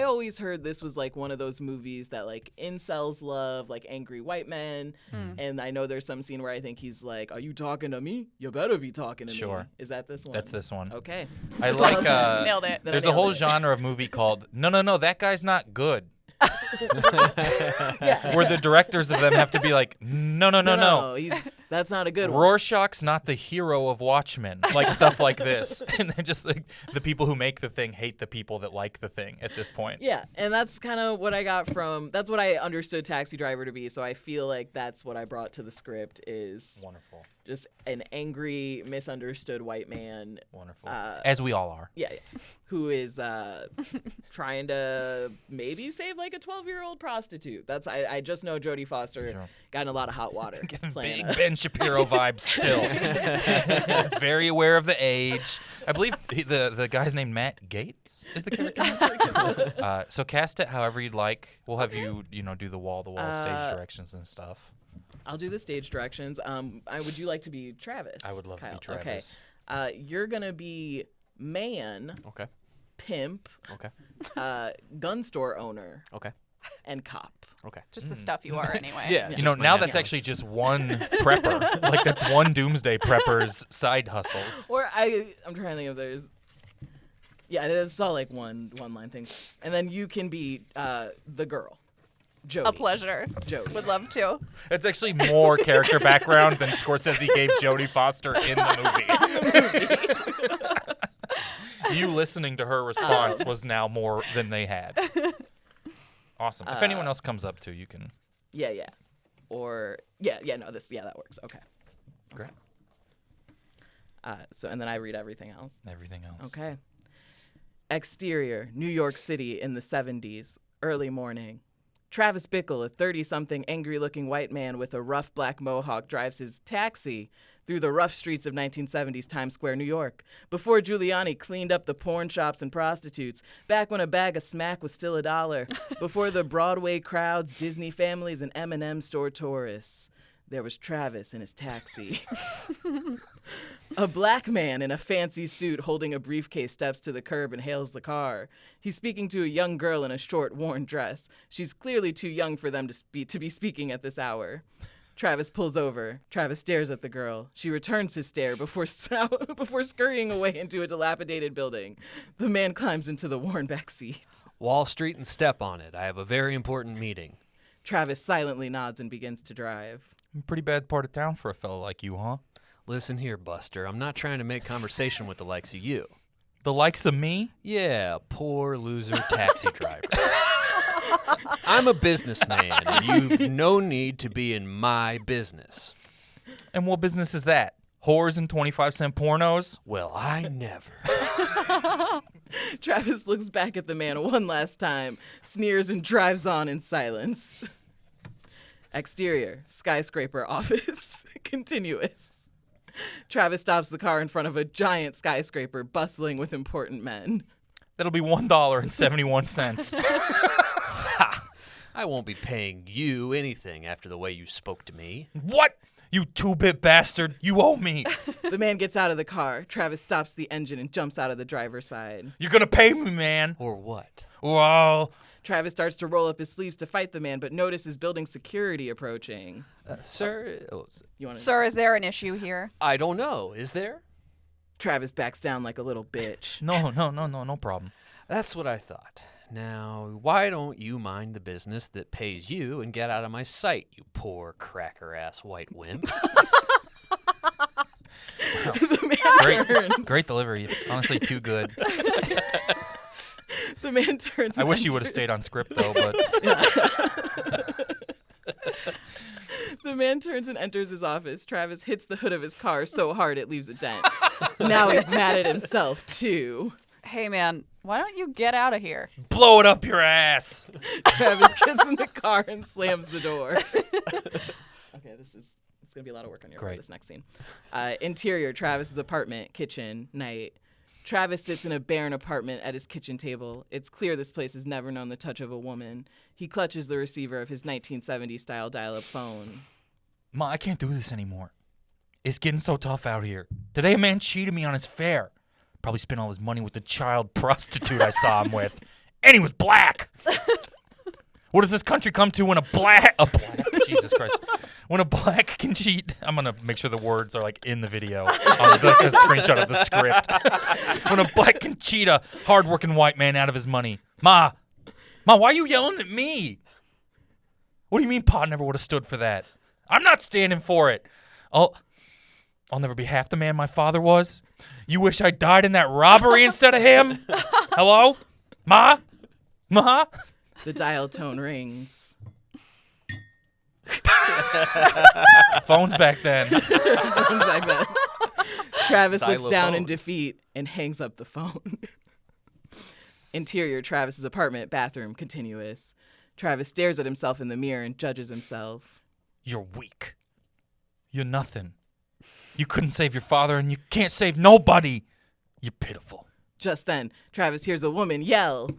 always heard this was like one of those movies that like incels love, like angry white men. And I know there's some scene where I think he's like, "Are you talking to me? You better be talking to me." Sure. Is that this one? That's this one. Okay. I like. Nailed it. Then I There's a nailed whole it. genre of movie called No, that guy's not good. Where the directors of them have to be like, no. That's not a good one. Rorschach's not the hero of Watchmen. Like stuff like this. And they're just like, the people who make the thing hate the people that like the thing at this point. Yeah, and that's kind of what I got from. That's what I understood Taxi Driver to be. So I feel like that's what I brought to the script is Wonderful. just an angry, misunderstood white man. Wonderful. As we all are. Yeah, who is trying to maybe save like a 12-year-old prostitute. That's I just know Jodie Foster Sure. got in a lot of hot water. playing Big Ben Shapiro vibe still. He's very aware of the age. I believe the guy's named Matt Gates is the character. So cast it however you'd like. We'll have you do the wall-to-wall stage directions and stuff. I'll do the stage directions. Would you like to be Travis? I would love to be Kyle? Travis. Okay. You're gonna be man, Okay. pimp, Okay. gun store owner, Okay. and cop. Okay. Just the stuff you are anyway. Yeah. You know, now that's actually just one prepper. Like that's one doomsday prepper's side hustles. Or I'm trying to think if there's. Yeah, it's all like one line thing, and then you can be the girl, Jodie. A pleasure. Jodie. Would love to. That's actually more character background than Scorsese gave Jodie Foster in the movie. You listening to her response was now more than they had. Awesome. If anyone else comes up too, you can. Yeah. Or no, that works. Okay. Great. So and then I read everything else. Everything else. Okay. Exterior, New York City in the 70s, early morning. Travis Bickle, a 30-something angry-looking white man with a rough black mohawk, drives his taxi through the rough streets of 1970s Times Square, New York, before Giuliani cleaned up the porn shops and prostitutes, back when a bag of smack was still $1, before the Broadway crowds, Disney families, and M&M store tourists. There was Travis in his taxi. A black man in a fancy suit holding a briefcase steps to the curb and hails the car. He's speaking to a young girl in a short, worn dress. She's clearly too young for them to be speaking at this hour. Travis pulls over. Travis stares at the girl. She returns his stare before scurrying away into a dilapidated building. The man climbs into the worn back seat. Wall Street and step on it. I have a very important meeting. Travis silently nods and begins to drive. Pretty bad part of town for a fellow like you, huh? Listen here, Buster. I'm not trying to make conversation with the likes of you. The likes of me? Yeah, poor loser taxi driver. I'm a businessman, and you've no need to be in my business. And what business is that? Whores and 25-cent pornos? Well, I never. Travis looks back at the man one last time, sneers, and drives on in silence. Exterior, skyscraper office, continuous. Travis stops the car in front of a giant skyscraper bustling with important men. That'll be $1.71. I won't be paying you anything after the way you spoke to me. What? You two-bit bastard. You owe me. The man gets out of the car. Travis stops the engine and jumps out of the driver's side. You're going to pay me, man. Or what? Well, Travis starts to roll up his sleeves to fight the man, but notices building security approaching. Sir? You want to? Sir, is there an issue here? I don't know. Is there? Travis backs down like a little bitch. no problem. That's what I thought. Now, why don't you mind the business that pays you and get out of my sight, you poor cracker-ass white wimp? The man turns. Great delivery. Honestly, too good. The man turns. I and wish you would have enters- stayed on script, though, but The man turns and enters his office. Travis hits the hood of his car so hard it leaves a dent. Now he's mad at himself, too. Hey, man, why don't you get out of here? blow it up your ass. Travis gets in the car and slams the door. Okay, it's going to be a lot of work on your part, Great. this next scene. Interior, Travis's apartment, kitchen, night. Travis sits in a barren apartment at his kitchen table. It's clear this place has never known the touch of a woman. He clutches the receiver of his 1970s-style dial-up phone. Ma, I can't do this anymore. It's getting so tough out here. Today a man cheated me on his fare. Probably spent all his money with the child prostitute I saw him with. And he was black. What does this country come to when a black Jesus Christ. When a black can cheat, I'm going to make sure the words are like in the video. On the screenshot of the script. When a black can cheat a hardworking white man out of his money. Ma, why are you yelling at me? What do you mean Pa never would have stood for that? I'm not standing for it. I'll never be half the man my father was. You wish I died in that robbery instead of him? Hello? Ma? The dial tone rings. Phone's back then. Like that. Travis looks down in Xylophone. defeat and hangs up the phone. Interior, Travis's apartment, bathroom, continuous. Travis stares at himself in the mirror and judges himself. You're weak. You're nothing. You couldn't save your father and you can't save nobody. You're pitiful. Just then, Travis hears a woman yell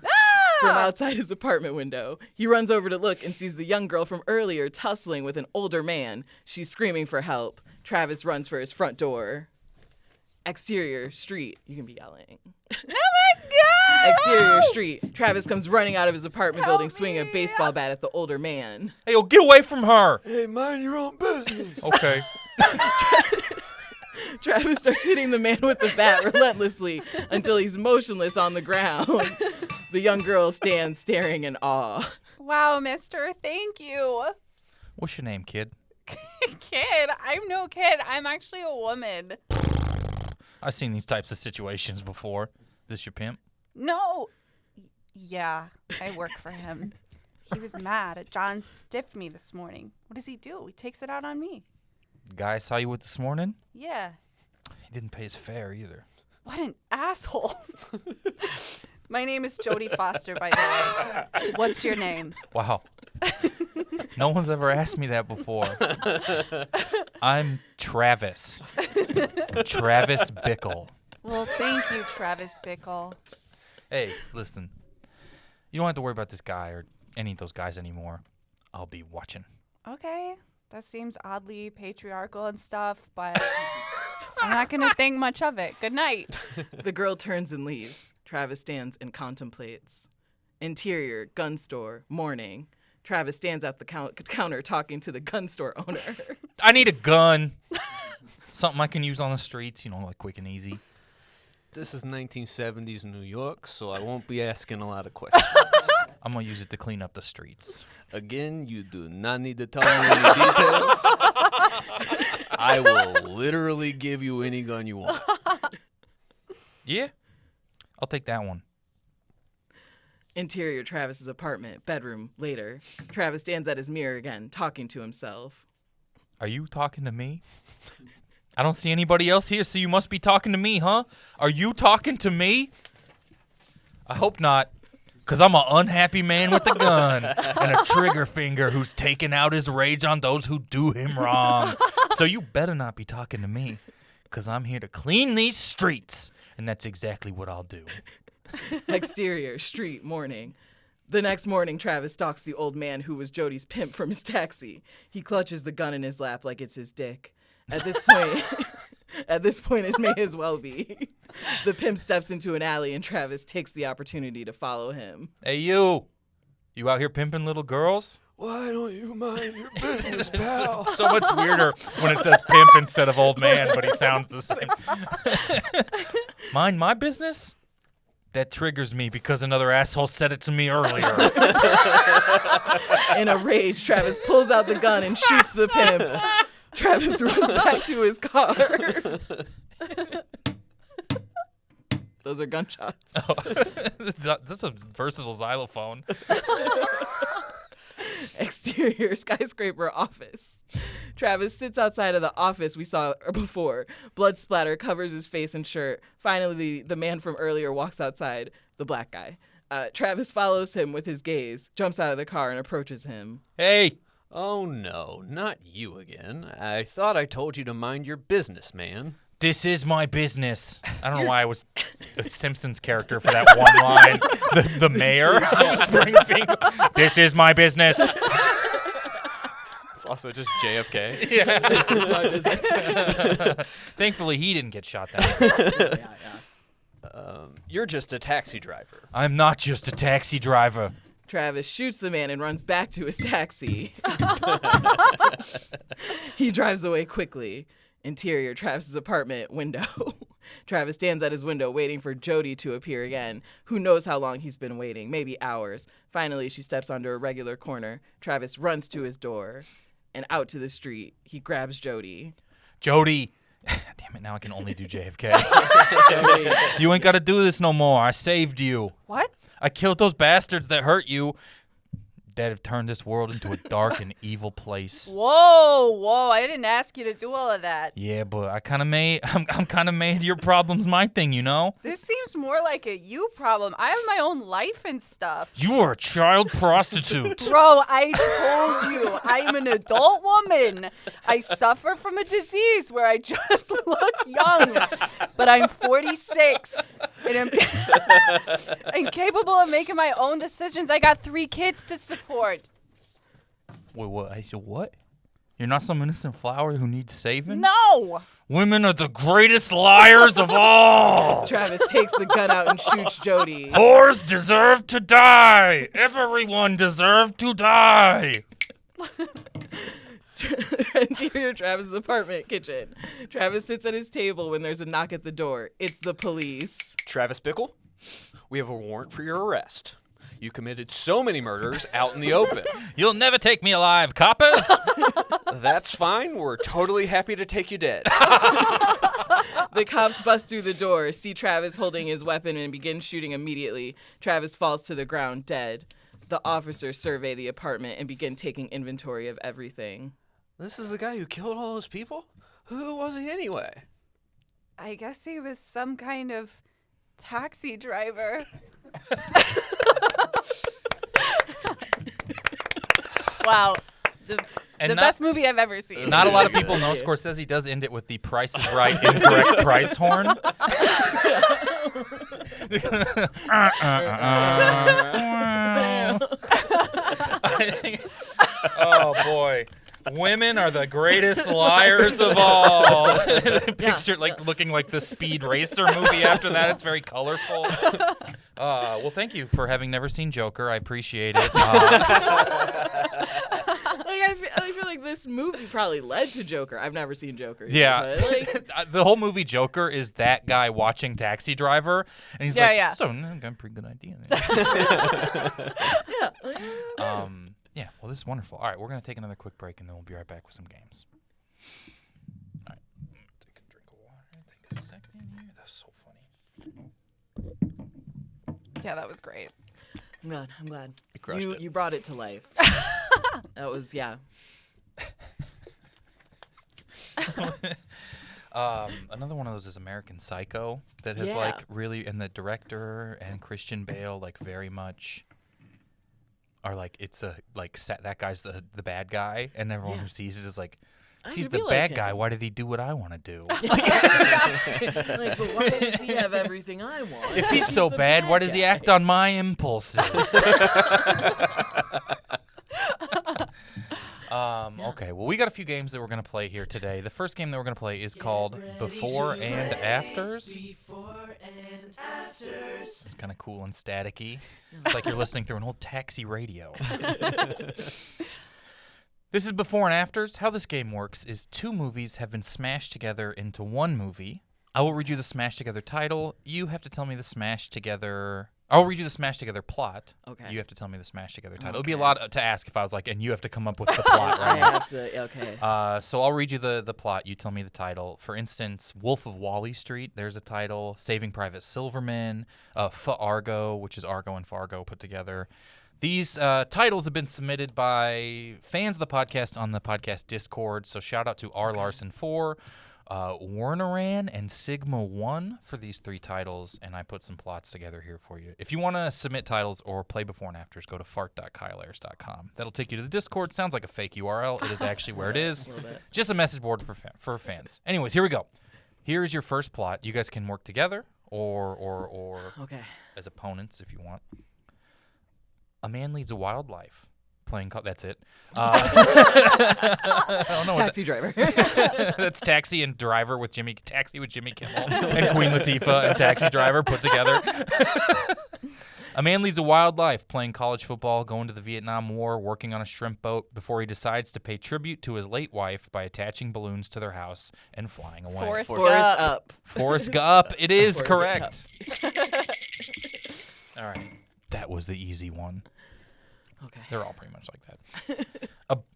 from outside his apartment window. He runs over to look and sees the young girl from earlier tussling with an older man. She's screaming for help. Travis runs for his front door. Exterior, street. You can be yelling. Oh my God! Exterior, street. Travis comes running out of his apartment Help building swinging a me. baseball bat at the older man. Hey, yo, get away from her. Hey, mind your own business. Okay. Travis starts hitting the man with the bat relentlessly until he's motionless on the ground. The young girl stands staring in awe. Wow, mister, thank you. What's your name, kid? Kid, I'm no kid. I'm actually a woman. I've seen these types of situations before. This your pimp? No. Yeah, I work for him. He was mad. John stiffed me this morning. What does he do? He takes it out on me. The guy I saw you with this morning? Yeah. He didn't pay his fare either. What an asshole. My name is Jodie Foster, by the way. What's your name? Wow. No one's ever asked me that before. I'm Travis. Travis Bickle. Well, thank you, Travis Bickle. Hey, listen. You don't have to worry about this guy or any of those guys anymore. I'll be watching. Okay. That seems oddly patriarchal and stuff, but I'm not going to think much of it. Good night. The girl turns and leaves. Travis stands and contemplates. Interior, gun store, morning. Travis stands at the counter talking to the gun store owner. I need a gun. Something I can use on the streets, like quick and easy. This is 1970s New York, so I won't be asking a lot of questions. I'm going to use it to clean up the streets. Again, you do not need to tell me any details. I will literally give you any gun you want. Yeah? I'll take that one. Interior, Travis's apartment, bedroom, later. Travis stands at his mirror again, talking to himself. Are you talking to me? I don't see anybody else here, so you must be talking to me, huh? Are you talking to me? I hope not, because I'm an unhappy man with a gun and a trigger finger who's taking out his rage on those who do him wrong. So you better not be talking to me. because I'm here to clean these streets. And that's exactly what I'll do. Exterior, street, morning. The next morning, Travis stalks the old man who was Jody's pimp from his taxi. He clutches the gun in his lap like it's his dick. At this point, it may as well be. The pimp steps into an alley, and Travis takes the opportunity to follow him. Hey, you. You out here pimping little girls? Why don't you mind your business, pal? So much weirder when it says pimp instead of old man, but he sounds the same. Mind my business? That triggers me because another asshole said it to me earlier. In a rage, Travis pulls out the gun and shoots the pimp. Travis runs back to his car. Those are gunshots. Oh. That's a versatile xylophone. Exterior skyscraper office. Travis sits outside of the office we saw before. Blood splatter covers his face and shirt. Finally, the man from earlier walks outside, the black guy. Travis follows him with his gaze, jumps out of the car, and approaches him. Hey, Oh, no, not you again. I thought I told you to mind your business, man. this is my business. I don't know why I was a Simpsons character for that one line. The mayor of Springfield. This is my business. It's also just JFK. Yeah. This is my business. Thankfully, he didn't get shot down. Yeah. You're just a taxi driver. I'm not just a taxi driver. Travis shoots the man and runs back to his taxi. He drives away quickly. Interior, Travis's apartment window. Travis stands at his window waiting for Jody to appear again. Who knows how long he's been waiting, maybe hours. Finally, she steps onto a regular corner. Travis runs to his door and out to the street. He grabs Jody. Jody. Damn it, now I can only do JFK. You ain't got to do this no more. I saved you. What? I killed those bastards that hurt you, that have turned this world into a dark and evil place. Whoa, I didn't ask you to do all of that. Yeah, but I'm kind of made your problems my thing, you know? This seems more like a you problem. I have my own life and stuff. You are a child prostitute. Bro, I told you, I'm an adult woman. I suffer from a disease where I just look young, but I'm 46 and I'm incapable of making my own decisions. I got 3 kids to support. Wait, what? I said, what? You're not some innocent flower who needs saving? No. Women are the greatest liars of all. Travis takes the gun out and shoots Jody. Whores deserve to die. Everyone deserves to die. Interior, Travis's apartment kitchen. Travis sits at his table when there's a knock at the door. It's the police. Travis Bickle, we have a warrant for your arrest. You committed so many murders out in the open. You'll never take me alive, coppers. That's fine. We're totally happy to take you dead. The cops bust through the door, see Travis holding his weapon, and begin shooting immediately. Travis falls to the ground, dead. The officers survey the apartment and begin taking inventory of everything. This is the guy who killed all those people? Who was he anyway? I guess he was some kind of taxi driver. Wow. The best movie I've ever seen. Not a lot of people know Scorsese does end it with the Price is Right incorrect price horn. Oh, boy. Women are the greatest liars of all. Picture looking like the Speed Racer movie after that. It's very colorful. Well, thank you for having never seen Joker. I appreciate it. I feel like this movie probably led to Joker. I've never seen Joker. Yeah. But, The whole movie Joker is that guy watching Taxi Driver. And he's so I got a pretty good idea there. Yeah, well, this is wonderful. All right, we're going to take another quick break, and then we'll be right back with some games. All right, take a drink of water. Take a second here. That's so funny. Yeah, that was great. I'm glad. You crushed it. You brought it to life. That was, yeah. Another one of those is American Psycho that has, really, and the director and Christian Bale, very much... are it's a that guy's the bad guy, and everyone who sees it is If he's could the be like bad him. guy, why did he do what I want to do? Like, but why does he have everything I want? If he's so a bad, why does he guy. act on my impulses? Okay, well, we got a few games that we're going to play here today. The first game that we're going to play is called Before and Afters. It's kind of cool and staticky. It's like you're listening through an old taxi radio. This is Before and Afters. How this game works is 2 movies have been smashed together into one movie. I will read you the smashed together title. You have to tell me the smashed together... I'll read you the smashed together plot. Okay. You have to tell me the smashed together title. It'd be a lot to ask if I was like, and you have to come up with the plot I right now. have to. Okay. So I'll read you the plot. You tell me the title. For instance, Wolf of Wall Street, there's a title. Saving Private Silverman. Fargo, which is Argo and Fargo put together. These titles have been submitted by fans of the podcast on the podcast Discord. So shout out to R. Larson 4, Werneran, and Sigma 1 for these 3 titles. And I put some plots together here for you. If you want to submit titles or play Before and Afters, go to fart.kyleayers.com. That'll take you to the Discord. Sounds like a fake URL. It is actually where it is. A little bit. Just a message board for fans. Anyways, here we go. Here's your first plot. You guys can work together or Okay. as opponents if you want. A man leads a wild life. That's it. I don't know what Taxi driver. that's Taxi and Driver with Taxi with Jimmy Kimmel and Queen Latifah and Taxi Driver put together. A man leads a wild life, playing college football, going to the Vietnam War, working on a shrimp boat before he decides to pay tribute to his late wife by attaching balloons to their house and flying away. Forrest Forrest Gump. up. Forrest Gump. It is Forrest correct. All right. That was the easy one. Okay. They're all pretty much like that.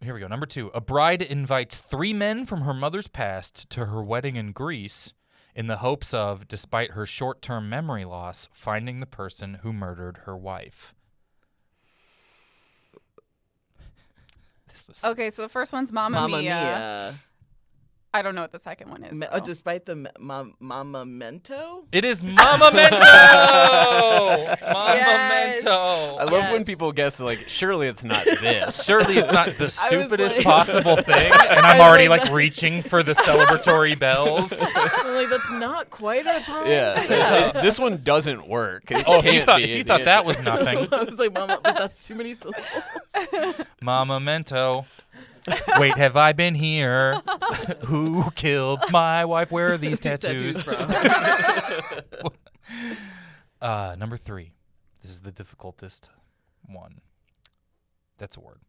Here we go. Number 2. A bride invites 3 men from her mother's past to her wedding in Greece in the hopes of, despite her short-term memory loss, finding the person who murdered her wife. This is Okay, so the first one's Mamma Mamma Mia. Mia. I don't know what the second one is. though. Despite the Mamma Mento. It is Mamma Mento! Mamma Yes. Mento! I love when Yes. people guess, like, surely it's not this. Surely it's not the stupidest like- possible thing, and I'm was already like- like reaching for the celebratory bells. I'm like, that's not quite our poem. Yeah. This one doesn't work. It Oh, if you can't thought be if you the thought that answer. was nothing, I was like, Mama, but that's too many syllables. Mamma Mento. Wait, have I been here? Who killed my wife? Where are these tattoos? from. Number 3. This is the difficultest one. That's a word.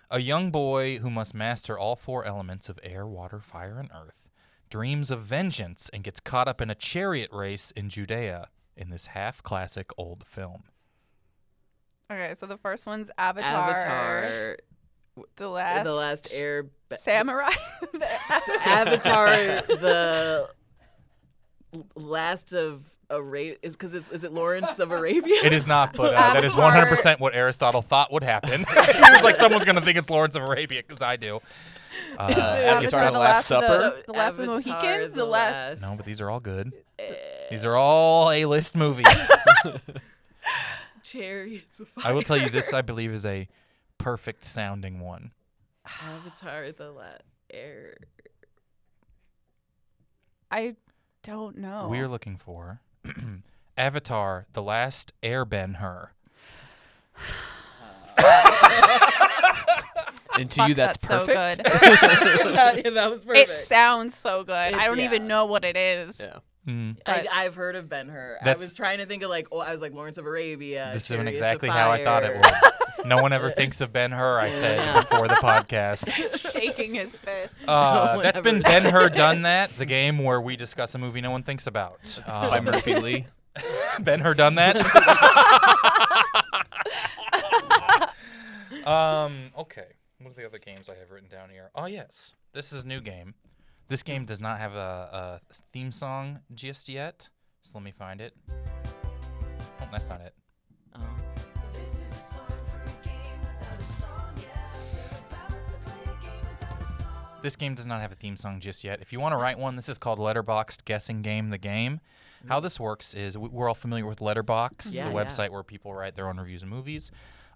A young boy who must master all 4 elements of air, water, fire, and earth dreams of vengeance and gets caught up in a chariot race in Judea in this half-classic old film. Okay, so the first one's Avatar. Avatar. The last. The last air. Samurai. Avatar. The last of Arabia. Is it Lawrence of Arabia? It is not, but that is Avatar. 100% what Aristotle thought would happen. He was like, someone's going to think it's Lawrence of Arabia, because I do. Avatar: The Last Supper? The Last of the Avatar, Mohicans. The last. No, but these are all good. These are all A-list movies. Chariots of Fire. I will tell you this, I believe, is a perfect sounding one. Avatar: The Last Air. I don't know. We're looking for Avatar: The Last Airbender. And to you, that's so perfect. good. Yeah, that was perfect. It sounds so good. I don't even know what it is. Yeah. Mm. I've heard of Ben-Hur. I That's- was trying to think of I was like Lawrence of Arabia. This is Chariots of exactly how I thought it Fire. would. No one ever thinks of Ben-Hur, I said before the podcast. Shaking his fist. one That's ever been said Ben-Hur Done That, the game where we discuss a movie no one thinks about. By Murphy Lee. Ben-Hur Done That? Okay. What are the other games I have written down here? Oh, yes. This is a new game. This game does not have a theme song just yet, so let me find it. Oh, that's not it. Oh. This game does not have a theme song just yet. If you want to write one, this is called Letterboxd Guessing Game, the game. How this works is we're all familiar with Letterboxd, Yeah, the yeah. website where people write their own reviews of movies.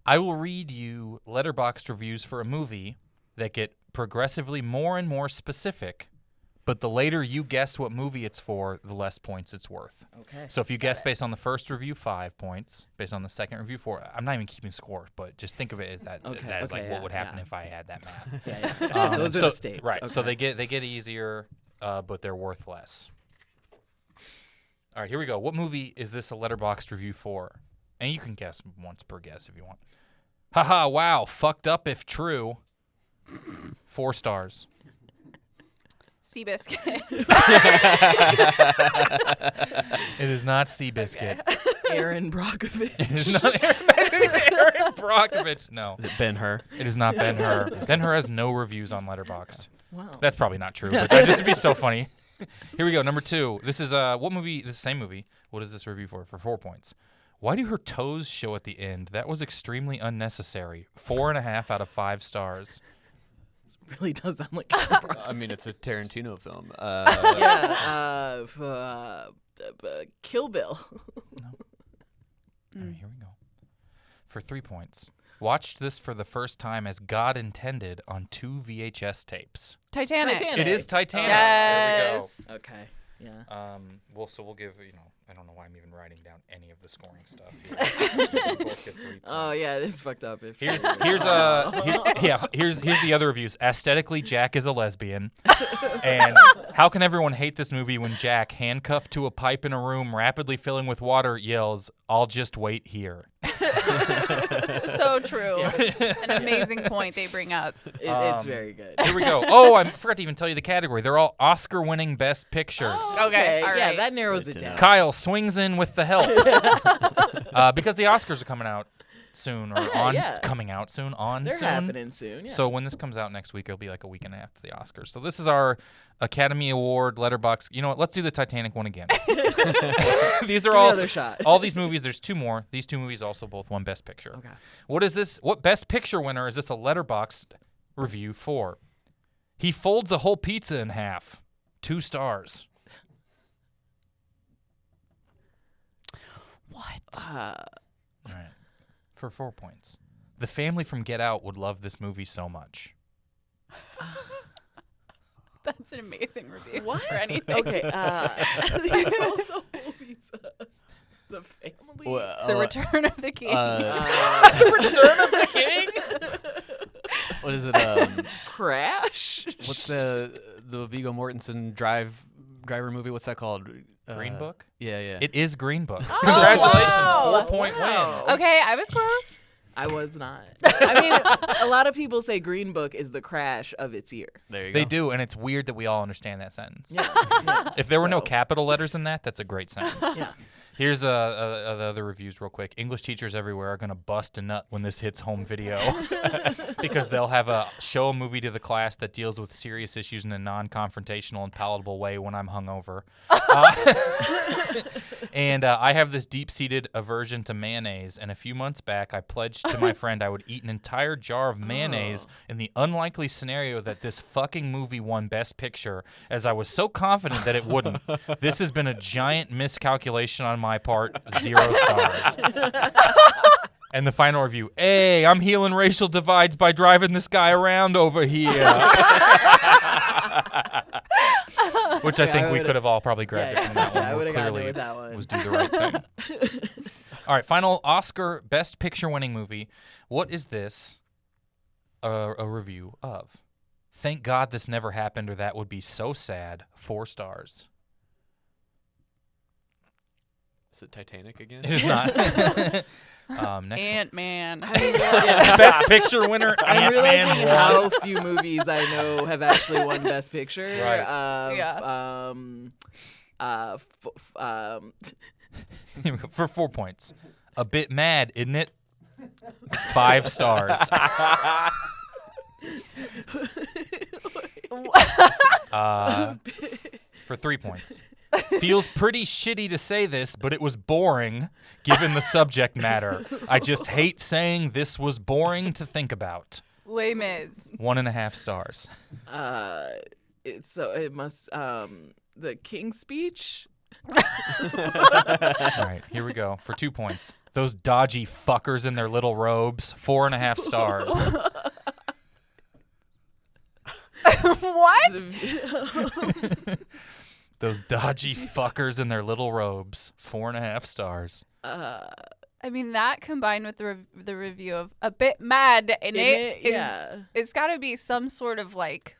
I will read you Letterboxd reviews for a movie that get progressively more and more specific, but the later you guess what movie it's for, the less points it's worth. Okay. So if you guess based on the first review, 5 points. Based on the second review, 4. I'm not even keeping score, but just think of it as that. Okay, That is okay, like yeah, what would happen yeah. if I had that math. Yeah. Those are so, the states. Right. So Okay. they get easier, but they're worth less. All right, here we go. What movie is this a letterboxd review for? And you can guess once per guess if you want. Haha, wow, fucked up if true. 4 stars. Seabiscuit. It is not Seabiscuit. Aaron Brockovich. It is not Aaron Brockovich. No, Is it Ben-Hur? it is not Ben-Hur. Ben-Hur has no reviews on Letterboxd. Wow. That's probably not true, but that just would be so funny. Here we go. Number 2. This is what movie? This is the same movie. What is this review for? For 4 points. Why do her toes show at the end? That was extremely unnecessary. 4.5 out of 5 stars. Really does sound like I mean, it's a Tarantino film. Kill Bill. All right, here we go. For 3 points. Watched this for the first time as God intended on 2 VHS tapes. Titanic. It is Titanic. Yes. Okay. Yeah. Well, so we'll give, I don't know why I'm even writing down any of the scoring stuff here. We'll both get 3 points. Oh yeah, it is fucked up. Here's the other reviews. Aesthetically, Jack is a lesbian. And how can everyone hate this movie when Jack, handcuffed to a pipe in a room rapidly filling with water, yells, "I'll just wait here." So true. An amazing point they bring up. It's very good. Here we go. Oh, I forgot to even tell you the category. They're all Oscar-winning Best Pictures. Okay, all Yeah, right. that narrows Good it to down. know. Kyle swings in with the help. Because the Oscars are coming out soon, or coming out soon, They're soon. happening soon. Yeah. So when this comes out next week, it'll be like a week and a half after the Oscars. So this is our Academy Award letterbox. You know what? Let's do the Titanic one again. These are Give it all another shot. all these movies. There's 2 more. These 2 movies also both won Best Picture. Okay. What is this? What Best Picture winner is this a letterboxd review for? He folds a whole pizza in half. 2 stars. What? All right. For 4 points. The family from Get Out would love this movie so much. That's an amazing review What? for anything. Okay. The whole pizza. The family. The Return of the King. Return of the King. What is it? Crash. What's the Viggo Mortensen driver movie? What's that called? Green Book? Yeah. It is Green Book. Congratulations. wow. 4-point Wow. win. Okay, I was close. I was not. I mean, a lot of people say Green Book is the Crash of its year. There you They go. do, and it's weird that we all understand that sentence. Yeah. If there were no So- capital letters in that, that's a great sentence. Yeah. Here's the other reviews real quick. English teachers everywhere are going to bust a nut when this hits home video because they'll have show a movie to the class that deals with serious issues in a non-confrontational and palatable way when I'm hungover. And I have this deep-seated aversion to mayonnaise, and a few months back I pledged to my friend I would eat an entire jar of mayonnaise in the unlikely scenario that this fucking movie won Best Picture, as I was so confident that it wouldn't. This has been a giant miscalculation on my part. 0 stars. And the final review, hey, I'm healing racial divides by driving this guy around over here. Which I think we could have all probably grabbed it from that one. I We're would have gotten clearly it with that one. was do the right thing. All right, final Oscar Best Picture winning movie. What is this a review of? Thank God this never happened, or that would be so sad. 4 stars. Is it Titanic again? It is not. Next Ant-Man. one. Best Picture winner, I'm Ant-Man realizing won. how few movies I know have actually won Best Picture. Right. Here we go. For 4 points. A bit mad, isn't it? 5 stars. For 3 points. Feels pretty shitty to say this, but it was boring given the subject matter. I just hate saying this was boring to think about. Les Mis. 1.5 stars. It must the King's Speech. All right, here we go. For 2 points. Those dodgy fuckers in their little robes. 4.5 stars. What? Those dodgy fuckers in their little robes. 4.5 stars. I mean, that combined with the review of A Bit Mad in it is, yeah. it's got to be some sort of like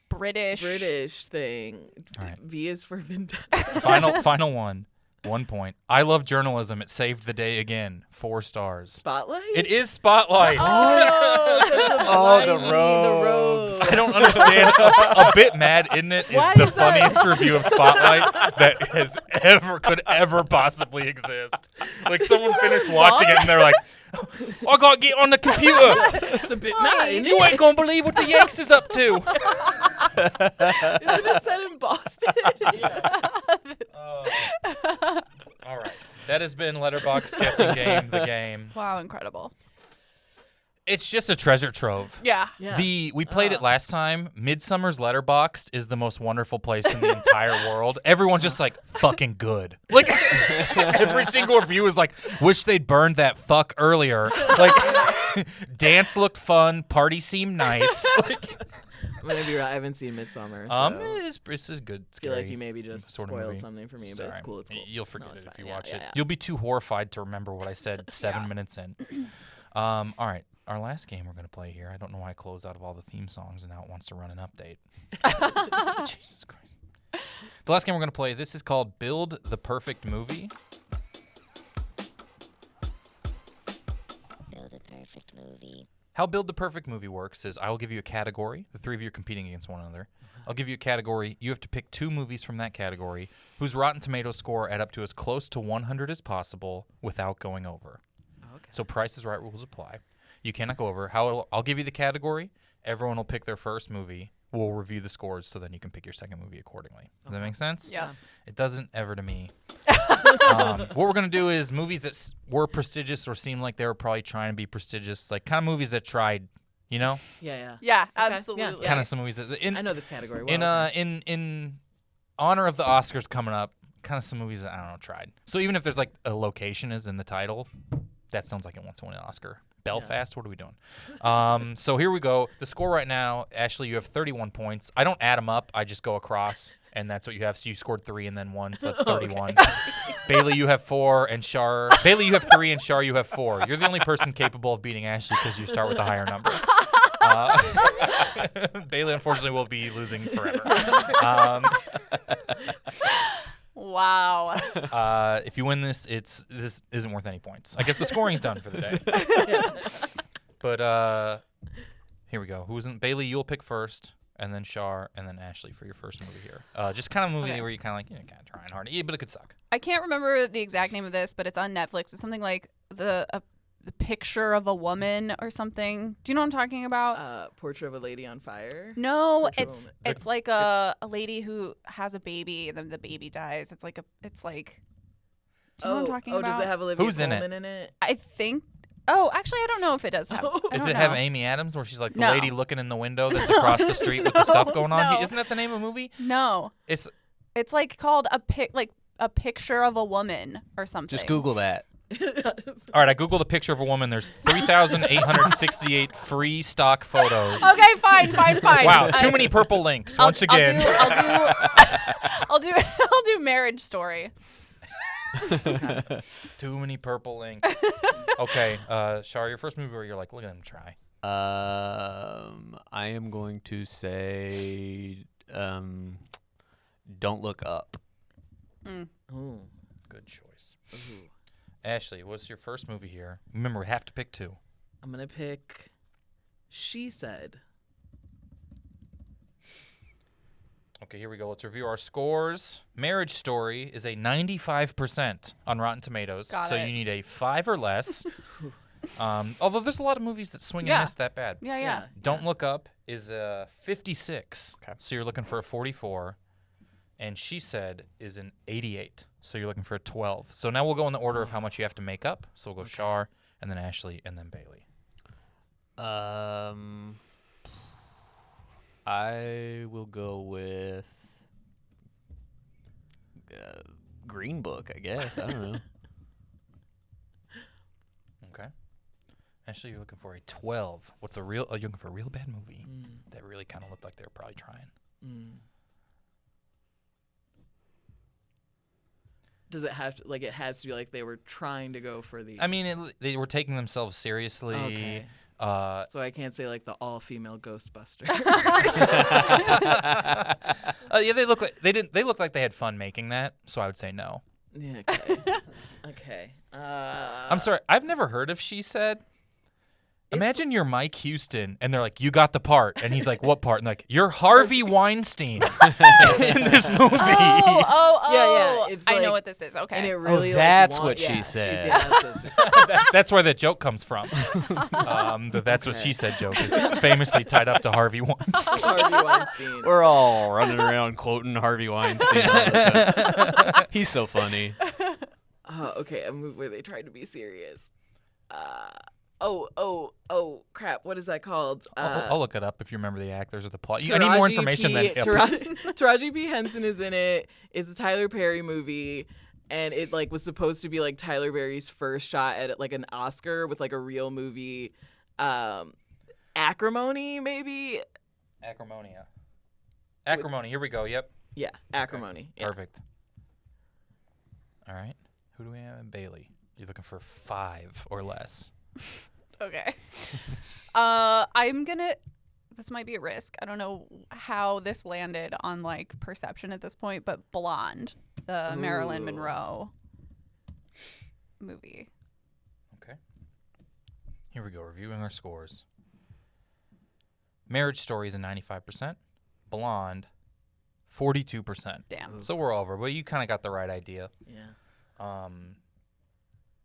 British thing. All right. V is for Vendetta. Final one. 1 point. I love journalism. It saved the day again. 4 stars. Spotlight? It is Spotlight. Oh, the robes. I don't understand. A Bit Mad, isn't it? Is Why the is that? funniest review of Spotlight that could ever possibly exist. Like someone finished watching it and they're like, I gotta get on the computer. It's a bit mad. Isn't You ain't gonna believe what the Yanks is up to. it set in Boston? All right. That has been Letterboxd Guessing Game, the game. Wow, incredible. It's just a treasure trove. Yeah. Yeah. We played it last time. Midsummer's Letterboxd is the most wonderful place in the entire world. Everyone's just like, fucking good. Like, every single review is like, wish they'd burned that fuck earlier. Like, dance looked fun. Party seemed nice. Like, I'm gonna be right. I haven't seen Midsummer. So it's a good, I feel scary like you maybe just sort of spoiled movie. something for me, Sorry. but it's cool. It's cool. You'll forget it's it if fine. you Yeah, watch yeah, it. yeah. You'll be too horrified to remember what I said 7 minutes in. All right. Our last game we're going to play here. I don't know why I closed out of all the theme songs and now it wants to run an update. Jesus Christ. The last game we're going to play, this is called Build the Perfect Movie. Build a perfect movie. How Build the Perfect Movie works is I will give you a category. The three of you are competing against one another. I'll give you a category. You have to pick 2 movies from that category whose Rotten Tomatoes score add up to as close to 100 as possible without going over. Okay. So Price is Right rules apply. You cannot go over. I'll give you the category. Everyone will pick their first movie. We'll review the scores so then you can pick your second movie accordingly. Does that make sense? Yeah. It doesn't ever to me. What we're going to do is movies that were prestigious or seemed like they were probably trying to be prestigious, like kind of movies that tried, you know? Yeah. Yeah, Okay, absolutely. yeah. Kind of some movies that I know this category. in Well, in honor of the Oscars coming up, kind of some movies that I don't know tried. So even if there's like a location is in the title, that sounds like it wants to win an Oscar. Belfast, what are we doing? So here we go. The score right now, Ashley, you have 31 points. I don't add them up. I just go across, and that's what you have. So you scored 3 and then 1, so that's 31. Bailey, you have 4, and Shar. Bailey, you have 3, and Shar, you have 4. You're the only person capable of beating Ashley because you start with a higher number. Bailey, unfortunately, will be losing forever. Wow. If you win this, this isn't worth any points. I guess the scoring's done for the day. But here we go. Who's in Bailey? You'll pick first, and then Shar, and then Ashley for your first movie here. Just kind of a movie Okay. where you kind of like, kind of trying hard, yeah, but it could suck. I can't remember the exact name of this, but it's on Netflix. It's something like the picture of a woman or something. Do you know what I'm talking about? Portrait of a Lady on Fire. No, Portrait of a it's Woman. it's like a lady who has a baby and then the baby dies. It's like do you know what I'm talking about? Does it have Olivia Who's in it? Colman in it? I think. Oh, actually, I don't know if it does have. I Does don't it have know. Amy Adams, where she's like the No. lady looking in the window that's across the street with the stuff going on? No. Isn't that the name of the movie? No, It's it's like called a picture of a woman or something. Just Google that. all right. I googled a picture of a woman. There's 3,868 free stock photos. Okay, fine. Wow, too many purple links. Once again. I'll do Marriage Story. Too many purple links. Okay, Shar, your first movie where you're like, look at them try. I am going to say, Don't Look Up. Ooh. Good choice. Ooh. Ashley, what's your first movie here? Remember, we have to pick 2. I'm gonna pick She Said. Okay, here we go. Let's review our scores. Marriage Story is a 95% on Rotten Tomatoes, Got so it. you need a 5 or less. Although there's a lot of movies that swing and Yeah. miss that bad. Yeah. Don't Look Up is a 56, so you're looking for a 44. And She Said is an 88, so you're looking for a 12. So now we'll go in the order of how much you have to make up. So we'll go Shar, and then Ashley, and then Bailey. I will go with Green Book, I guess. I don't know. Okay. Actually, you're looking for a 12. What's a real? You're looking for a real bad movie that really kind of looked like they were probably trying. Does it have to, like, it has to be like they were trying to go for the... I mean, they were taking themselves seriously. Okay. So I can't say like the all-female Ghostbuster. Yeah, they look like they looked like they had fun making that. So I would say no. Yeah, okay. Okay. I'm sorry, I've never heard of She Said. Imagine you're Mike Houston, and they're like, "You got the part," and he's like, "What part?" And like, "You're Harvey Weinstein in this movie." Oh. It's I know like- what this is. Okay. And it really, that's like, what she yeah, said. That's where the joke comes from. That's what she said joke is famously tied up to Harvey Weinstein. Harvey Weinstein. We're all running around quoting Harvey Weinstein all the time. He's so funny. Okay, a movie where they tried to be serious. Crap! What is that called? I'll look it up if you remember the actors or the plot. I need more information than Taraji P. Henson is in it. It's a Tyler Perry movie, and it like was supposed to be like Tyler Perry's first shot at like an Oscar with like a real movie. Acrimony, maybe. Acrimony. Here we go. Yep. Yeah, Acrimony. Yeah. Perfect. All right. Who do we have? Bailey. You're looking for 5 or less. Okay. This might be a risk. I don't know how this landed on like perception at this point, but Blonde, the Marilyn Monroe movie. Okay. Here we go. Reviewing our scores. Marriage Story is a 95%. Blonde, 42%. Damn. So we're over, but you kind of got the right idea. Yeah.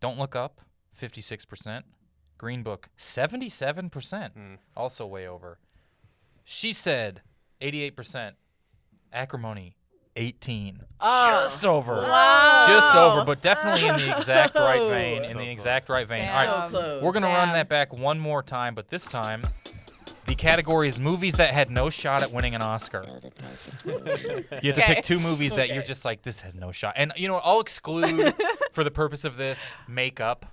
Don't Look Up, 56%. Green Book, 77%. Also way over. She Said, 88%. Acrimony, 18. Just over. Wow. Just over, but definitely in the exact right vein. In the exact right vein. Damn. All right, So close. we're going to run Damn. that back one more time, but this time the category is movies that had no shot at winning an Oscar. You have to Okay. pick 2 movies that you're just like, this has no shot. And you know what? I'll exclude, for the purpose of this, makeup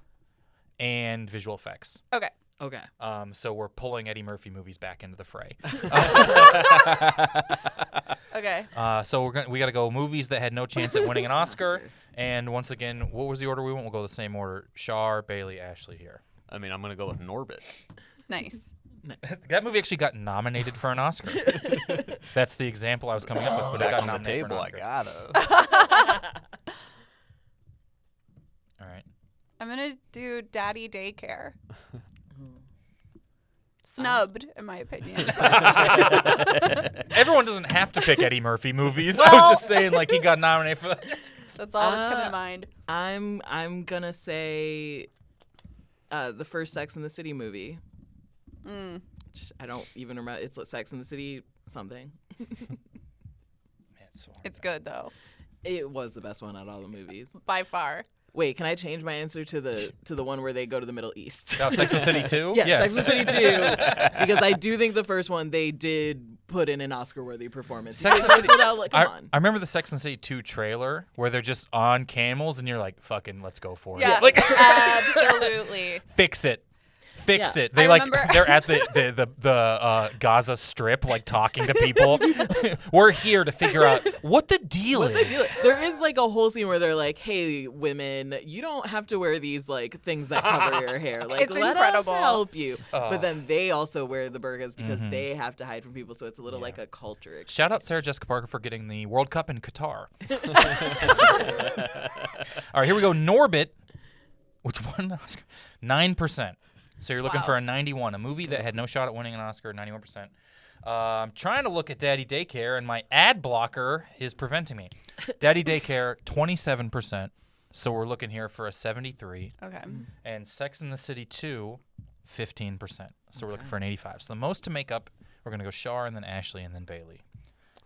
and visual effects. Okay. Okay. So we're pulling Eddie Murphy movies back into the fray. Okay. So we got to go movies that had no chance at winning an Oscar. And once again, what was the order we went? We'll go the same order. Shar, Bailey, Ashley here. I mean, I'm going to go with Norbit. Nice. That movie actually got nominated for an Oscar. That's the example I was coming up with, but it got Back on the nominated table, for an I Oscar. gotta. All right. I'm gonna do Daddy Daycare. Snubbed, in my opinion. Everyone doesn't have to pick Eddie Murphy movies. I Well- was just saying, like, he got nominated for that. That's all that's coming to mind. I'm gonna say the first Sex and the City movie. Which I don't even remember. It's like Sex and the City something. Man, it's so hard. It's good though, It was the best one out of all the movies. by far. Wait, can I change my answer to the one where they go to the Middle East? Oh, Sex and the City 2? Yes, Sex and the City 2. Because I do think the first one they did put in an Oscar-worthy performance. Sex and the They City. put out, like, come I on. remember the Sex and the City 2 trailer where they're just on camels and you're like, fucking, let's go for it. Yeah, Like, absolutely. fix it. Fix Yeah. it. They I like remember- they're at the Gaza Strip, like talking to people. We're here to figure out what the deal is. There is like a whole scene where they're like, "Hey, women, you don't have to wear these like things that cover your hair. Like, It's let incredible. us help you." Oh. But then they also wear the burqas because they have to hide from people, so it's a little like a culture. Shout out Sarah Jessica Parker for getting the World Cup in Qatar. All right, here we go. Norbit, which won an Oscar? 9%. So you're looking Wow. for a 91, a movie that had no shot at winning an Oscar, 91%. I'm trying to look at Daddy Daycare, and my ad blocker is preventing me. Daddy Daycare, 27%. So we're looking here for a 73. Okay. And Sex and the City 2, 15%. So we're looking for an 85. So the most to make up, we're going to go Shar and then Ashley and then Bailey.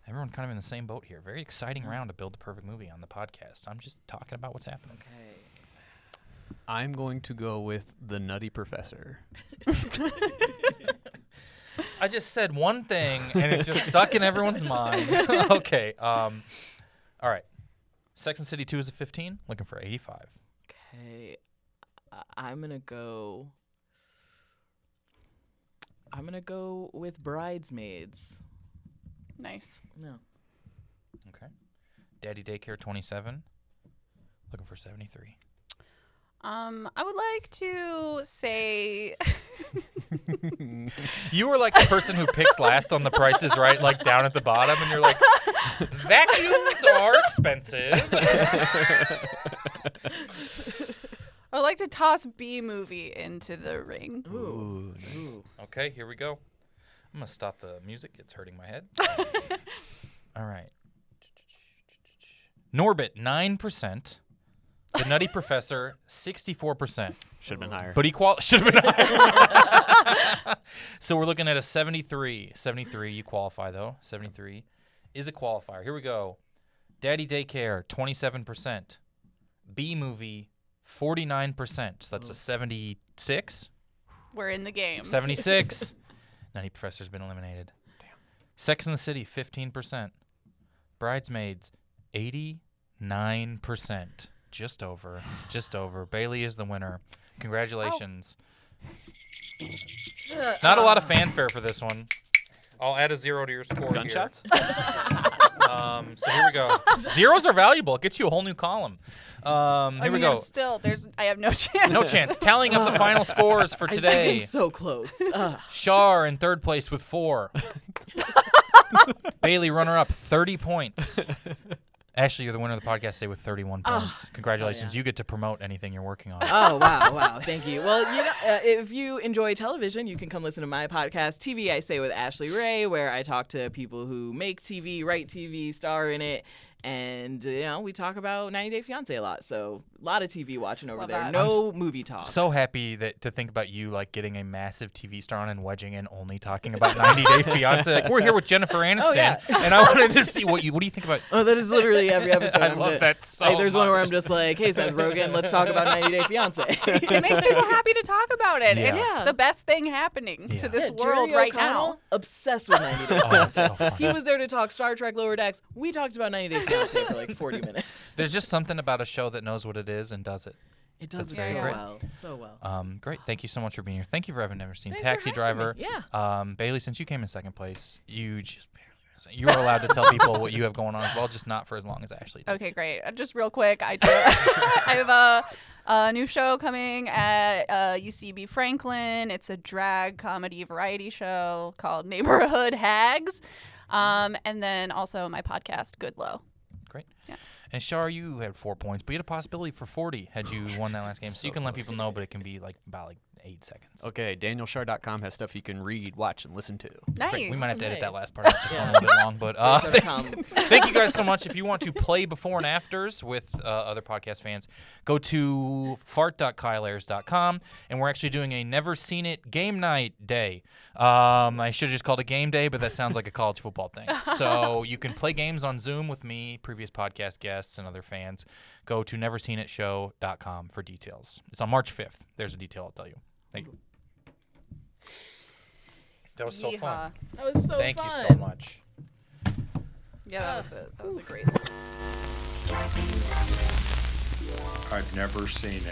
Everyone kind of in the same boat here. Very exciting round to build the perfect movie on the podcast. I'm just talking about what's happening. Okay. I'm going to go with The Nutty Professor. I just said one thing, and it's just stuck in everyone's mind. Okay. All right. Sex and the City 2 is a 15. Looking for 85. Okay. I'm gonna go. I'm gonna go with Bridesmaids. Nice. No. Okay. Daddy Daycare 27. Looking for 73. I would like to say You were like the person who picks last on The Price is Right, like down at the bottom, and you're like, vacuums are expensive. I would like to toss B movie into the ring. Ooh. nice. Ooh. Okay, here we go. I'm going to stop the music. It's hurting my head. All right. Norbit, 9%. The Nutty Professor, 64%. Should have been higher. But he should have been higher. So we're looking at a 73. 73, you qualify, though. 73 is a qualifier. Here we go. Daddy Daycare, 27%. B Movie, 49%. So that's a 76. We're in the game. 76. Nutty Professor's been eliminated. Damn. Sex and the City, 15%. Bridesmaids, 89%. Just over. Just over. Bailey is the winner. Congratulations. Not a lot of fanfare for this one. I'll add a 0 to your score. Gunshots? So here we go. Zeros are valuable. It gets you a whole new column. Here we go. I have no chance. No chance. Tallying up the final scores for I today. was so close. Ugh. Shar in third place with 4. Bailey, runner-up, 30 points. Ashley, you're the winner of the podcast today with 31 points. Congratulations. yeah. You get to promote anything you're working on. Oh, wow. Thank you. Well, if you enjoy television, you can come listen to my podcast, TV I Say with Ashley Ray, where I talk to people who make TV, write TV, star in it. And, we talk about 90 Day Fiancé a lot. So a lot of TV watching over Love there. that. No movie talk. So happy to think about you like getting a massive TV star on and wedging in only talking about 90 Day Fiancé. Like, we're here with Jennifer Aniston, yeah. and I wanted to see what do you think about. Oh, that is literally every episode. I love that so There's one where much. I'm just like, hey, Seth Rogen, let's talk about 90 Day Fiancé. It makes people happy to talk about it. Yeah. It's Yeah. the best thing happening Yeah. to this Yeah, world Jerry right O'Connell, now. obsessed with 90 Day Oh, that's so funny. He was there to talk Star Trek Lower Decks. We talked about 90 Day Fiancé for like 40 minutes. There's just something about a show that knows what it is and does it. It does That's it very so great. well. So well. Great. Thank you so much for being here. Thank you for having never seen Thanks for Taxi having Driver. me. Yeah. Bailey, since you came in second place, you just barely missed it. You are allowed to tell people what you have going on as well, just not for as long as Ashley did. Okay, great. Just real quick, I have a new show coming at UCB Franklin. It's a drag comedy variety show called Neighborhood Hags. And then also my podcast, Good Low. Great. Yeah. And Shar, you had 4 points, but you had a possibility for 40 had you won that last game. So you can let people know, but it can be about 8 seconds. Okay, DanielShar.com has stuff you can read, watch, and listen to. Nice. Great. We might have to edit that Nice. last part out just one a little bit long, but Twitter.com. thank you guys so much. If you want to play before and afters with other podcast fans, go to fart.kyleairs.com, and we're actually doing a Never Seen It game night day. I should have just called it game day, but that sounds like a college football thing. So you can play games on Zoom with me, previous podcast guests, and other fans. Go to neverseenitShow.com for details. It's on March 5th. There's a detail I'll tell you. Thank you. That was so fun. Yeehaw. That was so Thank fun. you so much. Yeah, that was a great I've never seen it.